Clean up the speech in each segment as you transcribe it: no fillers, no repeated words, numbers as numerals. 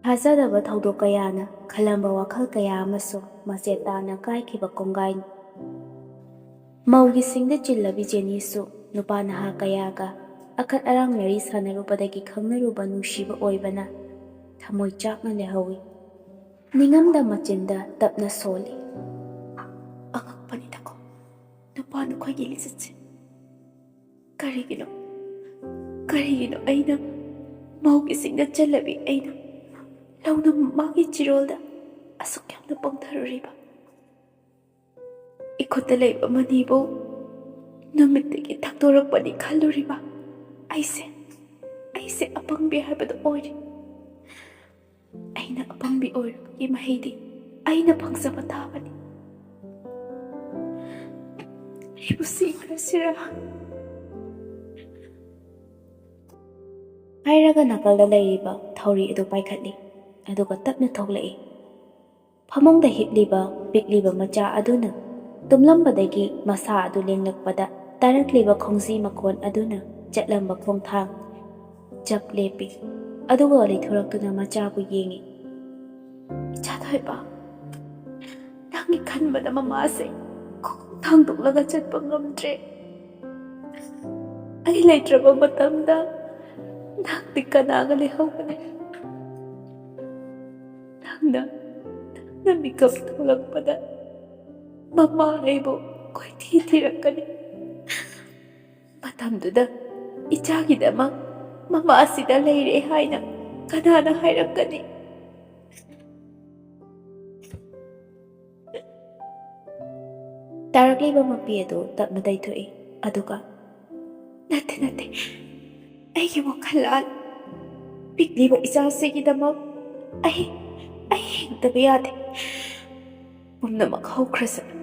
ꯊꯥꯖꯗꯕ ꯊꯧꯗꯣꯛ ꯀꯌꯥꯅ ꯈꯜꯂꯝꯕ ꯋꯥꯈꯜ ꯀꯌꯥ ꯑꯃꯁꯨ ꯃꯆꯦꯠ ꯇꯥꯅ ꯀꯥꯏꯈꯤꯕ ꯀꯣꯡꯒꯥꯏꯅꯤ꯫ ꯃꯧꯒꯤꯁꯤꯡꯗ ꯆꯤꯜꯂꯕꯤ ꯖꯦꯅꯤꯁꯨ ꯅꯨꯄꯥ ꯅꯍꯥ ꯀꯌꯥꯒ ꯑꯈꯠ ꯑꯔꯥꯡ ꯃꯔꯤ ꯁꯥꯟꯅꯔꯨꯕꯗꯒꯤ ꯈꯪꯅꯔꯨꯕ ꯅꯨꯡꯁꯤꯕ ꯑꯣꯏꯕꯅ ꯊꯃꯣꯏ ꯆꯥꯛꯅ ꯂꯩꯍꯧꯏ꯫ ꯅꯤꯡꯉꯝꯗ ꯃꯆꯤꯟꯗ ꯇꯞꯅ ꯁꯣꯜꯂꯤ꯫ ꯑꯉꯛꯄꯅꯤꯗꯀꯣ ꯅꯨꯄꯥ ꯅꯈꯣꯏꯒꯤ ꯂꯤꯆꯠꯁꯦ꯫ ꯀꯔꯤꯒꯤꯅꯣ ꯑꯩꯅ ꯃꯧꯒꯤꯁꯤꯡꯗ ꯆꯜꯂꯕꯤ ꯑꯩꯅ ꯂꯧꯅꯝ ꯃꯥꯒꯤ ꯆꯤꯔꯣꯜꯗ ꯑꯁꯨꯛ ꯌꯥꯝꯅ ꯄꯣꯡꯊꯔꯨꯔꯤꯕ? ꯏꯈꯨꯠꯇ ꯂꯩꯕ ꯃꯅꯤꯕꯨ ꯅꯨꯃꯤꯠꯇꯒꯤ ꯊꯛꯇꯣꯔꯛꯄꯅꯤ ꯈꯜꯂꯨꯔꯤꯕ ꯑꯩꯁꯦ ꯑꯄꯪꯕꯤ ꯍꯥꯏꯕꯗꯨ ꯑꯣꯏꯔꯤ꯫ ꯑꯩꯅ ꯑꯄꯪꯕꯤ ꯑꯣꯏꯔꯨꯕꯒꯤ ꯃꯍꯩꯗꯤ ꯑꯩꯅ ꯐꯪꯖꯕ ꯇꯥꯕꯅꯤ꯫ ꯑꯩꯕꯨ ꯁꯤꯈ꯭ꯔꯁꯤꯔꯥ ꯍꯥꯏꯔꯒ ꯅꯥꯀꯜꯗ ꯂꯩꯔꯤꯕ ꯊꯧꯔꯤ ꯑꯗꯨ ꯄꯥꯏꯈꯠꯂꯤ, ꯑꯗꯨꯒ ꯇꯞꯅ ꯊꯣꯛꯂꯛꯏ꯫ ꯐꯃꯨꯡꯗ ꯍꯤꯞꯂꯤꯕ ꯄꯤꯛꯂꯤꯕ ꯃꯆꯥ ꯑꯗꯨꯅ ꯇꯨꯝꯂꯝꯕꯗꯒꯤ ꯃꯁꯥ ꯑꯗꯨ ꯂꯦꯡꯂꯛꯄꯗ ꯇꯥꯔꯛꯂꯤꯕ ꯈꯣꯡꯖꯤ ꯃꯈꯣꯟ ꯑꯗꯨꯅ ꯆꯠꯂꯝꯕ ꯈꯣꯡꯊꯥꯡ ꯆꯞ ꯂꯦꯞꯄꯤ, ꯑꯗꯨꯒ ꯂꯩꯊꯣꯔꯛꯇꯨꯅ ꯃꯆꯥꯕꯨ ꯌꯦꯡꯉꯤ꯫ ꯏꯆꯥꯊꯣꯏꯕ, ꯅꯪꯒꯤ ꯈꯟꯕꯗ ꯃꯃꯥꯁꯦ ꯈꯣꯡ ꯊꯥꯡꯗꯣꯛꯂꯒ ꯆꯠꯄ ꯉꯝꯗ꯭ꯔꯦ꯫ ꯑꯩ ꯂꯩꯇ꯭ꯔꯕ ꯃꯇꯝꯗ ꯅꯪꯗꯤ ꯀꯅꯥꯒ ꯂꯩꯍꯧꯒꯅꯤ? ꯅꯪꯅ ꯃꯤꯀꯞ ꯊꯣꯛꯂꯛꯄꯗ ꯃꯃꯥ ꯑꯩꯕꯨ ꯀꯣꯏꯊꯤ ꯊꯤꯔꯛꯀꯅꯤ꯫ ꯃꯇꯝꯗꯨꯗ ꯏꯆꯥꯒꯤꯗꯃꯛ ꯃꯃꯥ ꯑꯁꯤꯗ ꯂꯩꯔꯦ ꯍꯥꯏꯅ ꯀꯅꯥꯅ ꯍꯥꯏꯔꯛꯀꯅꯤ? ꯇꯥꯔꯛꯂꯤꯕ ꯃꯄꯤ ꯑꯗꯨ ꯇꯞꯅ ꯇꯩꯊꯣꯛꯏ, ꯑꯗꯨꯒ ꯅꯠꯇꯦ, ꯑꯩꯒꯤ ꯋꯥꯈꯜ ꯂꯥꯜ꯫ ꯄꯤꯛꯂꯤꯕ ꯏꯆꯥꯁꯤꯒꯤꯗꯃꯛ ꯑꯩ ꯍꯤꯡꯗꯕ ꯌꯥꯗꯦ꯫ ꯄꯨꯝꯅꯃꯛ ꯍꯧꯈ꯭ꯔꯁꯅꯨ,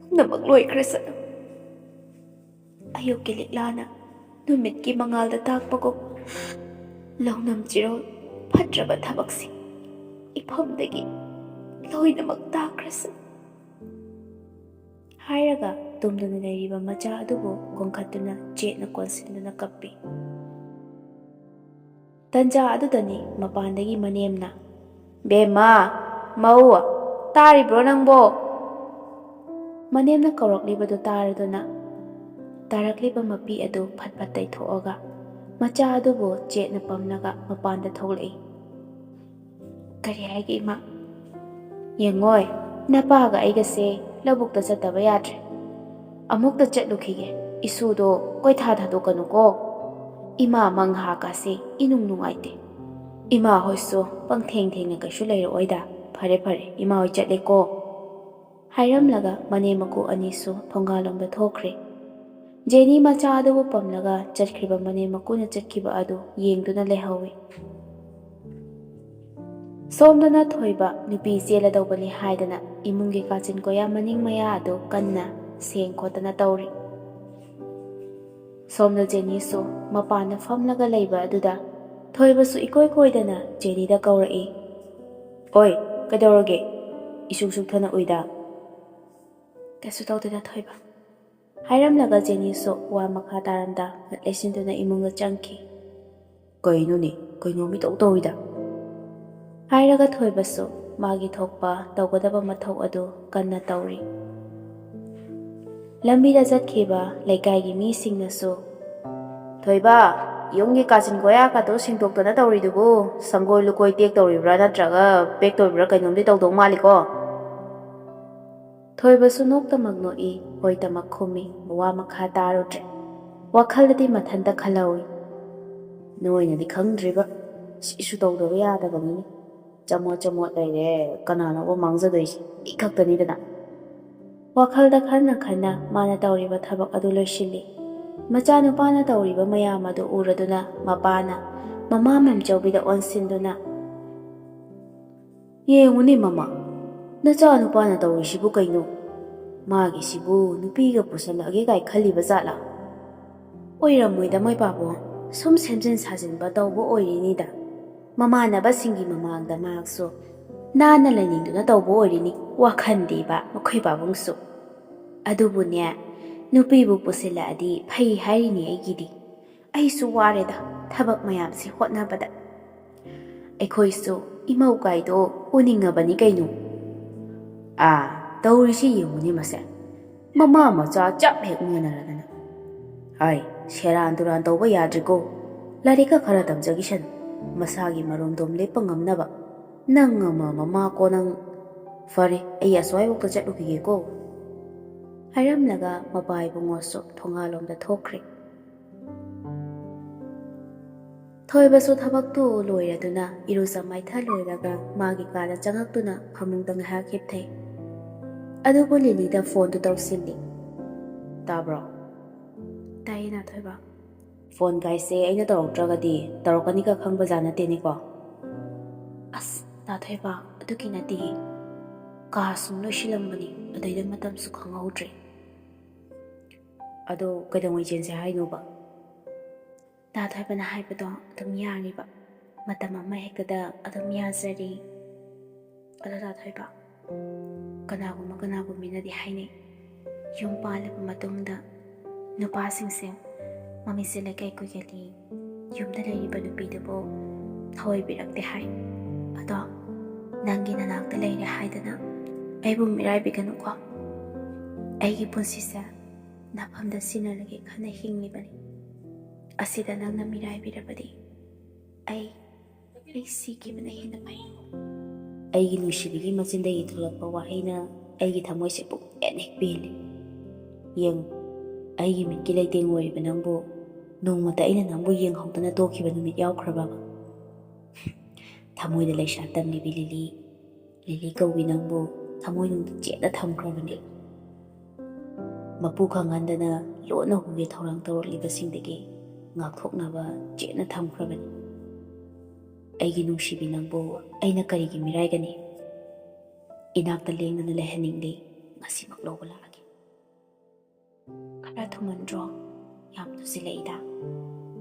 ꯄꯨꯝꯅꯃꯛ ꯂꯣꯏꯈ꯭ꯔꯁꯅꯨ꯫ ꯑꯌꯨꯛꯀꯤ ꯂꯤꯛꯂꯥꯅ ꯅꯨꯃꯤꯠꯀꯤ ꯃꯉꯥꯜꯗ ꯇꯥꯛꯄꯒꯨꯝ ꯂꯧꯅꯝ ꯆꯤꯔꯣꯜ ꯐꯠꯇ꯭ꯔꯕ ꯊꯕꯛꯁꯤꯡ ꯏꯐꯝꯗꯒꯤ ꯂꯣꯏꯅꯃꯛ ꯇꯥꯈ꯭ꯔꯁꯅꯨ ꯍꯥꯏꯔꯒ ꯇꯨꯝꯗꯨꯅ ꯂꯩꯔꯤꯕ ꯃꯆꯥ ꯑꯗꯨꯕꯨ ꯀꯣꯟꯈꯠꯇꯨꯅ ꯆꯦꯠꯅ ꯀꯣꯟꯁꯤꯟꯗꯨꯅ ꯀꯞꯄꯤ꯫ ꯇꯟꯖꯥ ꯑꯗꯨꯗꯅꯤ ꯃꯄꯥꯟꯗꯒꯤ ꯃꯅꯦꯝꯅ "ꯕꯦꯝꯃ, ꯃꯧ, ꯇꯥꯔꯤꯕ꯭ꯔꯣ ꯅꯪꯕꯣ?" ꯃꯅꯦꯝꯅ ꯀꯧꯔꯛꯂꯤꯕꯗꯨ ꯇꯥꯔꯗꯨꯅ ꯇꯥꯔꯛꯂꯤꯕ ꯃꯄꯤ ꯑꯗꯨ ꯐꯠ ꯐꯠ ꯇꯩꯊꯣꯛꯑꯒ ꯃꯆꯥ ꯑꯗꯨꯕꯨ ꯆꯦꯠꯅ ꯄꯝꯂꯒ ꯃꯄꯥꯟꯗ ꯊꯣꯛꯂꯛꯏ꯫ "ꯀꯔꯤ ꯍꯥꯏꯒꯦ ꯏꯃꯥ?" "ꯌꯦꯡꯉꯣꯏ, ꯅꯄꯥꯒ ꯑꯩꯒꯁꯦ ꯂꯧꯕꯨꯛꯇ ꯆꯠꯇꯕ ꯌꯥꯗ꯭ꯔꯦ꯫ ꯑꯃꯨꯛꯇ ꯆꯠꯂꯨꯈꯤꯒꯦ꯫ ꯏꯁꯨꯗꯣ ꯀꯣꯏꯊꯥ ꯊꯥꯗꯣꯛꯀꯅꯨꯀꯣ꯫ ꯏꯃꯥ ꯃꯪꯍꯥꯀꯥꯁꯦ ꯏꯅꯨꯡ ꯅꯨꯡꯉꯥꯏꯇꯦ꯫ ꯏꯃꯥ ꯍꯣꯏꯁꯨ ꯄꯪꯊꯦꯡꯅ ꯀꯩꯁꯨ ꯂꯩꯔꯛꯑꯣꯏꯗ꯫ ꯐꯔꯦ, ꯏꯃꯥ ꯍꯣꯏ ꯆꯠꯂꯦꯀꯣ." ꯍꯥꯏꯔꯝꯂꯒ ꯃꯅꯦꯝ ꯃꯀꯨ ꯑꯅꯤꯁꯨ ꯊꯣꯡꯒꯥꯜꯂꯣꯝꯗ ꯊꯣꯛꯈ꯭ꯔꯦ꯫ ꯖꯦꯅꯤ ꯃꯆꯥ ꯑꯗꯨꯕꯨ ꯄꯝꯂꯒ ꯆꯠꯈ꯭ꯔꯤꯕ ꯃꯅꯦꯝ ꯃꯀꯨꯅ ꯆꯠꯈꯤꯕ ꯑꯗꯨ ꯌꯦꯡꯗꯨꯅ ꯂꯩꯍꯧꯏ꯫ ꯁꯣꯝꯗꯅ ꯊꯣꯏꯕ ꯅꯨꯄꯤ ꯆꯦꯜꯂꯗꯧꯕꯅꯤ ꯍꯥꯏꯗꯅ ꯏꯃꯨꯡꯒꯤ ꯀꯥꯆꯤꯟ ꯀꯣꯌꯥ ꯃꯅꯤꯡ ꯃꯌꯥ ꯑꯗꯨ ꯀꯟꯅ ꯁꯦꯡ ꯈꯣꯠꯇꯅ ꯇꯧꯔꯤ꯫ ꯁꯣꯝꯗ ꯖꯦꯅꯤꯁꯨ ꯃꯄꯥꯟꯗ ꯐꯝꯂꯒ ꯂꯩꯕ ꯑꯗꯨꯗ ꯊꯣꯏꯕꯁꯨ ꯏꯀꯣꯏ ꯀꯣꯏꯗꯅ ꯖꯦꯅꯤꯗ ꯀꯧꯔꯛꯏ꯫ "ꯑꯣꯏ, ꯀꯩꯗꯧꯔꯒꯦ? ꯏꯁꯨꯛ ꯁꯨꯛꯊꯅ ꯎꯏꯗ?" "ꯀꯩꯁꯨ ꯇꯧꯗꯦꯗ ꯊꯣꯏꯕ" ꯍꯥꯏꯔꯝꯂꯒ ꯖꯦꯅꯤꯁꯨ ꯋꯥ ꯃꯈꯥ ꯇꯥꯔꯝꯗ ꯉꯛ ꯂꯩꯁꯤꯟꯗꯨꯅ ꯏꯃꯨꯡꯗ ꯆꯪꯈꯤ꯫ "ꯀꯩꯅꯣꯅꯦ, ꯀꯩꯅꯣꯝ ꯏꯇꯧ ꯇꯧꯏꯗ" ꯍꯥꯏꯔꯒ ꯊꯣꯏꯕꯁꯨ ꯃꯥꯒꯤ ꯊꯣꯛꯄ ꯇꯧꯒꯗꯕ ꯃꯊꯧ ꯑꯗꯨ ꯀꯟꯅ ꯇꯧꯔꯤ꯫ ꯂꯝꯕꯤꯗ ꯆꯠꯈꯤꯕ ꯂꯩꯀꯥꯏꯒꯤ ꯃꯤꯁꯤꯡꯅꯁꯨ "ꯊꯣꯏꯕ, ꯌꯨꯝꯒꯤ ꯀꯥꯆꯤꯟ ꯀꯣꯌꯥꯀꯗꯣ ꯁꯦꯡꯗꯣꯛꯇꯅ ꯇꯧꯔꯤꯗꯨꯕꯨ ꯁꯪꯒꯣꯏ ꯂꯨꯀꯣꯏ ꯇꯦꯛ ꯇꯧꯔꯤꯕ꯭ꯔꯥ ꯅꯠꯇ꯭ꯔꯒ ꯄꯦꯛ ꯇꯧꯔꯤꯕ꯭ꯔꯥ ꯀꯩꯅꯣꯝꯗꯤ ꯇꯧꯗꯧ ꯃꯥꯜꯂꯤꯀꯣ?" ꯊꯣꯏꯕꯁꯨ ꯅꯣꯛꯇꯃꯛ ꯅꯣꯛꯏ, ꯍꯣꯏꯇꯃꯛ ꯈꯨꯝꯃꯤ, ꯋꯥ ꯃꯈꯥ ꯇꯥꯔꯨꯗ꯭ꯔꯦ꯫ ꯋꯥꯈꯜꯗꯗꯤ ꯃꯊꯟꯇ ꯈꯜꯍꯧꯏ꯫ "ꯅꯣꯏꯅꯗꯤ ꯈꯪꯗ꯭ꯔꯤꯕ, ꯁꯤꯁꯨ ꯇꯧꯗꯕ ꯌꯥꯗꯕꯅꯤꯅꯦ꯫ ꯆꯃꯣꯠ ꯂꯩꯔꯦ, ꯀꯅꯥꯅꯣꯕ ꯃꯥꯡꯖꯗꯣꯏꯁꯦ? ꯑꯩ ꯈꯛꯇꯅꯤꯗꯅ." ꯋꯥꯈꯜꯗ ꯈꯟꯅ ꯃꯥꯅ ꯇꯧꯔꯤꯕ ꯊꯕꯛ ꯑꯗꯨ ꯂꯣꯏꯁꯤꯜꯂꯤ꯫ ꯃꯆꯥꯅꯨꯄꯥꯅ ꯇꯧꯔꯤꯕ ꯃꯌꯥꯝ ꯑꯗꯨ ꯎꯔꯗꯨꯅ ꯃꯄꯥꯅ ꯃꯃꯥ ꯃꯦꯝꯆꯧꯕꯤꯗ ꯑꯣꯟꯁꯤꯟꯗꯨꯅ "ꯌꯦꯡꯉꯨꯅꯦ ꯃꯃꯥ, ꯅꯆꯥꯅꯨꯄꯥꯅ ꯇꯧꯔꯤꯁꯤꯕꯨ ꯀꯩꯅꯣ? ꯃꯥꯒꯤꯁꯤꯕꯨ ꯅꯨꯄꯤꯒ ꯄꯨꯁꯜꯂꯛꯑꯒꯦ ꯀꯥꯏ ꯈꯜꯂꯤꯕ ꯖꯥꯠꯂꯥ?" "ꯑꯣꯏꯔꯝꯃꯣꯏꯗ ꯃꯣꯏ ꯄꯥꯕꯨꯡ, ꯁꯨꯝ ꯁꯦꯝꯖꯤꯟ ꯁꯥꯖꯤꯟꯕ ꯇꯧꯕ ꯑꯣꯏꯔꯤꯅꯤꯗ꯫ ꯃꯃꯥꯟꯅꯕꯁꯤꯡꯒꯤ ꯃꯃꯥꯡꯗ ꯃꯍꯥꯛꯁꯨ ꯅꯥꯟꯅ ꯂꯩꯅꯤꯡꯗꯨꯅ ꯇꯧꯕ ꯑꯣꯏꯔꯤꯅꯤ ꯋꯥꯈꯟꯗꯤꯕ ꯃꯈꯣꯏ ꯄꯥꯕꯨꯡꯁꯨ꯫ ꯑꯗꯨꯕꯨꯅꯦ, ꯅꯨꯄꯤꯕꯨ ꯄꯨꯁꯤꯜꯂꯛꯑꯗꯤ ꯐꯩ ꯍꯥꯏꯔꯤꯅꯤ ꯑꯩꯒꯤꯗꯤ꯫ ꯑꯩꯁꯨ ꯋꯥꯔꯦꯗ ꯊꯕꯛ ꯃꯌꯥꯝꯁꯤ ꯍꯣꯠꯅꯕꯗ꯫ ꯑꯩꯈꯣꯏꯁꯨ ꯏꯃꯧ ꯀꯥꯏꯗꯣ ꯎꯅꯤꯡꯉꯕꯅꯤ ꯀꯩꯅꯣ. ꯇꯧꯔꯤꯁꯤ ꯌꯦꯡꯉꯨꯅꯤ ꯃꯁꯦ. ꯃꯃꯥ ꯃꯆꯥ ꯆꯞ ꯍꯦꯛ ꯃꯥꯟꯅꯔꯗꯅ. ꯁꯦꯔꯥꯟ ꯇꯨꯔꯥꯟ ꯇꯧꯕ ꯌꯥꯗ꯭ꯔꯤꯀꯣ. ꯂꯥꯏꯔꯤꯛꯀ ꯈꯔ ꯇꯝꯖꯈꯤꯁꯅꯨ. ꯃꯁꯥꯒꯤ ꯃꯔꯣꯝꯗꯣꯝ ꯂꯦꯞꯄ ꯉꯝꯅꯕ. ꯅꯪ ꯑꯃ ꯃꯃꯥ ꯀꯣ ꯅꯪ. ꯐꯔꯦ, ꯑꯩ ꯑꯁ꯭ꯋꯥꯏꯐꯥꯎꯇ ꯆꯠꯂꯨꯈꯤꯒꯦꯀꯣ. ꯍꯥꯏꯔꯝꯂꯒ ꯃꯄꯥ ꯏꯕꯨꯡꯉꯣꯁꯨ ꯊꯣꯡꯒꯥꯜꯂꯣꯝꯗ ꯊꯣꯛꯈ꯭ꯔꯦ. ꯊꯣꯏꯕꯁꯨ ꯊꯕꯛꯇꯨ ꯂꯣꯏꯔꯗꯨꯅ ꯏꯔꯨꯖ ꯃꯥꯏꯊ ꯂꯣꯏꯔꯒ ꯃꯥꯒꯤ ꯀꯥꯗ ꯆꯪꯉꯛꯇꯨꯅ ꯐꯃꯨꯡꯗ ꯉꯥꯏꯍꯥꯛ ꯍꯤꯞꯊꯩ. ꯑꯗꯨꯕꯨ ꯂꯤꯂꯤꯗ ꯐꯣꯟꯗꯨ ꯇꯧꯁꯤꯜꯂꯤ. ꯇꯥꯕ꯭ꯔꯣ? ꯇꯥꯏꯌꯦ ꯅꯥꯊꯣꯏꯕ. ꯐꯣꯟ ꯒꯥꯏꯁꯦ ꯑꯩꯅ ꯇꯧꯔꯛꯇ꯭ꯔꯒꯗꯤ ꯇꯧꯔꯛꯀꯅꯤꯒ ꯈꯪꯕꯖꯥꯠ ꯅꯠꯇꯦꯅꯦꯀꯣ. ꯑꯁ ꯅꯥꯊꯣꯏꯕ, ꯑꯗꯨꯒꯤ ꯅꯠꯇꯦ. ꯀꯥ ꯁꯨꯝ ꯂꯣꯏꯁꯤꯜꯂꯝꯕꯅꯤ, ꯑꯗꯩꯗ ꯃꯇꯝꯁꯨ ꯈꯪꯍꯧꯗ꯭ꯔꯦ. ꯑꯗꯣ ꯀꯩꯗꯧꯉꯩ ꯆꯦꯟꯁꯦ ꯍꯥꯏꯅꯣꯕ? ꯅꯥꯊꯣꯏꯕꯅ ꯍꯥꯏꯕꯗꯣ ꯑꯗꯨꯝ ꯌꯥꯔꯤꯕ. ꯃꯇꯝ ꯑꯃ ꯍꯦꯛꯇꯗ ꯑꯗꯨꯝ ꯌꯥꯖꯔꯤ. ꯑꯗꯣ ꯅꯥꯊꯣꯏꯕ, ꯀꯅꯥꯒꯨꯝꯕꯤꯅꯗꯤ ꯍꯥꯏꯅꯩ, ꯌꯨꯝ ꯄꯥꯜꯂꯕ ꯃꯇꯨꯡꯗ ꯅꯨꯄꯥꯁꯤꯡꯁꯦ ꯃꯃꯤꯠꯁꯦ ꯂꯩꯀꯥꯏ ꯀꯨꯏꯒꯜꯂꯤ, ꯌꯨꯝꯗ ꯂꯩꯔꯤꯕ ꯅꯨꯄꯤꯗꯨꯕꯨ ꯊꯑꯣꯏꯕꯤꯔꯛꯇꯦ ꯍꯥꯏ. ꯑꯗꯣ ꯅꯪꯒꯤ ꯅꯅꯥꯛꯇ ꯂꯩꯔꯦ ꯍꯥꯏꯗꯅ ꯑꯩꯕꯨ ꯃꯤꯔꯥꯏꯕꯤꯒꯅꯨꯀꯣ. ꯑꯩꯒꯤ ꯄꯨꯟꯁꯤꯁꯦ ꯅꯐꯝꯗ ꯁꯤꯟꯅꯔꯒꯦ ꯈꯟꯅ ꯍꯤꯡꯂꯤꯕꯅꯤ. ꯑꯁꯤꯗ ꯅꯪꯅ ꯃꯤꯔꯥꯏꯕꯤꯔꯕꯗꯤ ꯑꯩ ꯁꯤꯈꯤꯕꯅ ꯍꯦꯟꯅ ꯐꯩ. ꯑꯩꯒꯤ ꯅꯨꯡꯁꯤꯕꯤꯒꯤ ꯃꯆꯤꯟꯗꯒꯤ ꯊꯣꯛꯂꯛꯄ ꯋꯥꯍꯩꯅ ꯑꯩꯒꯤ ꯊꯃꯣꯏꯁꯦ ꯄꯨꯛꯄꯦꯟ ꯍꯦꯛ ꯄꯦꯜꯂꯤ. ꯌꯦꯡꯉꯨ, ꯑꯩꯒꯤ ꯃꯤꯠꯀꯤ ꯂꯩꯇꯦꯡ ꯑꯣꯏꯔꯤꯕ ꯅꯪꯕꯨ ꯅꯣꯡꯃꯇ ꯑꯩꯅ ꯅꯪꯕꯨ ꯌꯦꯡꯍꯧꯗꯅ ꯇꯣꯛꯈꯤꯕ ꯅꯨꯃꯤꯠ ꯌꯥꯎꯈ꯭ꯔꯕꯕ? ꯊꯃꯣꯏꯗ ꯂꯩꯁꯥ ꯇꯝꯂꯤꯕꯤ ꯂꯤꯂꯤ ꯀꯧꯕꯤ ꯅꯪꯕꯨ ꯊꯃꯣꯏꯅꯨꯡꯗ ꯆꯦꯠꯅ ꯊꯝꯈ꯭ꯔꯕꯅꯤ. ꯃꯄꯨ ꯈꯪꯍꯟꯗꯅ ꯂꯣꯟꯅ ꯍꯨꯒꯦ ꯊꯧꯔꯥꯡ ꯇꯧꯔꯛꯂꯤꯕꯁꯤꯡꯗꯒꯤ ꯉꯥꯛꯊꯣꯛꯅꯕ ꯆꯦꯠꯅ ꯊꯝꯈ꯭ꯔꯕꯅꯤ. ꯑꯩꯒꯤ ꯅꯨꯡꯁꯤꯕꯤ ꯅꯪꯕꯨ ꯑꯩꯅ ꯀꯔꯤꯒꯤ ꯃꯤꯔꯥꯏꯒꯅꯤ? ꯏꯅꯥꯛꯇ ꯂꯦꯡꯗꯅ ꯂꯩꯍꯟꯅꯤꯡꯂꯤ. ꯉꯁꯤꯃꯛ ꯂꯧꯕ ꯂꯥꯛꯑꯒꯦ. ꯈꯔ ꯊꯨꯃꯟꯗ꯭ꯔꯣ? ꯌꯥꯝ ꯊꯨꯖꯤꯜꯂꯛꯏꯗ.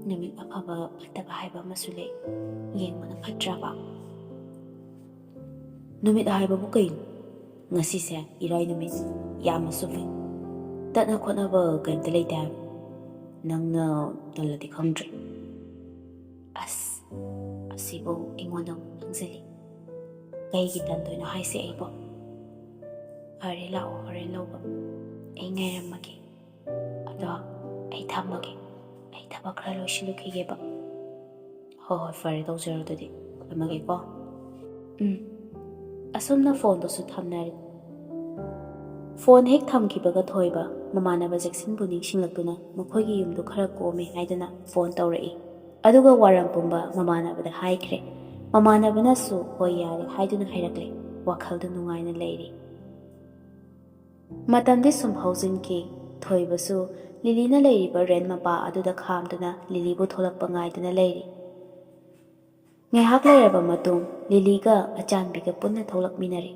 ꯅꯨꯃꯤꯠ ꯑꯐꯕ ꯐꯠꯇꯕ ꯍꯥꯏꯕ ꯑꯃꯁꯨ ꯂꯩ. ꯌꯦꯡꯕꯅ ꯐꯠꯇ꯭ꯔꯕ? ꯅꯨꯃꯤꯠ ꯍꯥꯏꯕꯕꯨ ꯀꯩꯅꯣ? ꯉꯁꯤꯁꯦ ꯏꯔꯥꯏ ꯅꯨꯃꯤꯠ, ꯌꯥꯝꯅꯁꯨ ꯐꯩ. ꯇꯠꯅ ꯈꯣꯠꯅꯕ ꯀꯔꯤꯝꯇ ꯂꯩꯇꯦ ꯍꯥꯏꯕ. ꯅꯪꯅ ꯇꯜꯂꯗꯤ ꯈꯪꯗ꯭ꯔꯦ. ꯑꯁꯤꯕꯨ ꯑꯩꯉꯣꯟꯗ ꯑꯃꯨꯛ ꯍꯪꯖꯜꯂꯤ. ꯀꯩꯒꯤ ꯇꯟꯗꯣꯏꯅꯣ ꯍꯥꯏꯁꯦ ꯑꯩꯕꯣ? ꯐꯔꯦ, ꯂꯥꯛꯑꯣ ꯍꯣꯔꯦꯟ ꯂꯧꯕ. ꯑꯩ ꯉꯥꯏꯔꯝꯃꯒꯦ. ꯑꯗꯣ ꯑꯩ ꯊꯝꯃꯒꯦ. ꯑꯩ ꯊꯕꯛ ꯈꯔ ꯂꯣꯏꯁꯤꯜꯂꯨꯈꯤꯒꯦꯕ. ꯍꯣꯏ, ꯐꯔꯦ, ꯇꯧꯖꯔꯣ ꯑꯗꯨꯗꯤ. ꯊꯝꯃꯒꯦꯀꯣ. ꯑꯁꯨꯝꯅ ꯐꯣꯟꯗꯨꯁꯨ ꯊꯝꯅꯔꯦ. ꯐꯣꯟ ꯍꯦꯛ ꯊꯝꯈꯤꯕꯒ ꯊꯣꯏꯕ ꯃꯃꯥꯟꯅꯕ ꯖꯦꯛꯁꯟꯕꯨ ꯅꯤꯡꯁꯤꯡꯂꯛꯇꯨꯅ ꯃꯈꯣꯏꯒꯤ ꯌꯨꯝꯗꯨ ꯈꯔ ꯀꯣꯝꯃꯦ ꯍꯥꯏꯗꯨꯅ ꯐꯣꯟ ꯇꯧꯔꯛꯏ. ꯑꯗꯨꯒ ꯋꯥꯔꯝ ꯄꯨꯝꯕ ꯃꯃꯥꯟꯅꯕꯗ ꯍꯥꯏꯈ꯭ꯔꯦ. ꯃꯃꯥꯟꯅꯕꯅꯁꯨ ꯍꯣꯏ ꯌꯥꯔꯦ ꯍꯥꯏꯗꯨꯅ ꯍꯥꯏꯔꯛꯂꯦ. ꯋꯥꯈꯜꯗꯨ ꯅꯨꯡꯉꯥꯏꯅ ꯂꯩꯔꯤ. ꯃꯇꯝꯗꯤ ꯁꯨꯝ ꯍꯧꯖꯤꯟꯈꯤ. ꯊꯣꯏꯕꯁꯨ ꯂꯤꯂꯤꯅ ꯂꯩꯔꯤꯕ ꯔꯦꯟ ꯃꯄꯥ ꯑꯗꯨꯗ ꯈꯥꯝꯗꯨꯅ ꯂꯤꯂꯤꯕꯨ ꯊꯣꯛꯂꯛꯄ ꯉꯥꯏꯗꯨꯅ ꯂꯩꯔꯤ. ꯉꯥꯏꯍꯥꯛ ꯂꯩꯔꯕ ꯃꯇꯨꯡ ꯂꯤꯂꯤꯒ ꯑꯆꯥꯟꯕꯤꯒ ꯄꯨꯟꯅ ꯊꯣꯛꯂꯛꯃꯤꯟꯅꯔꯦ.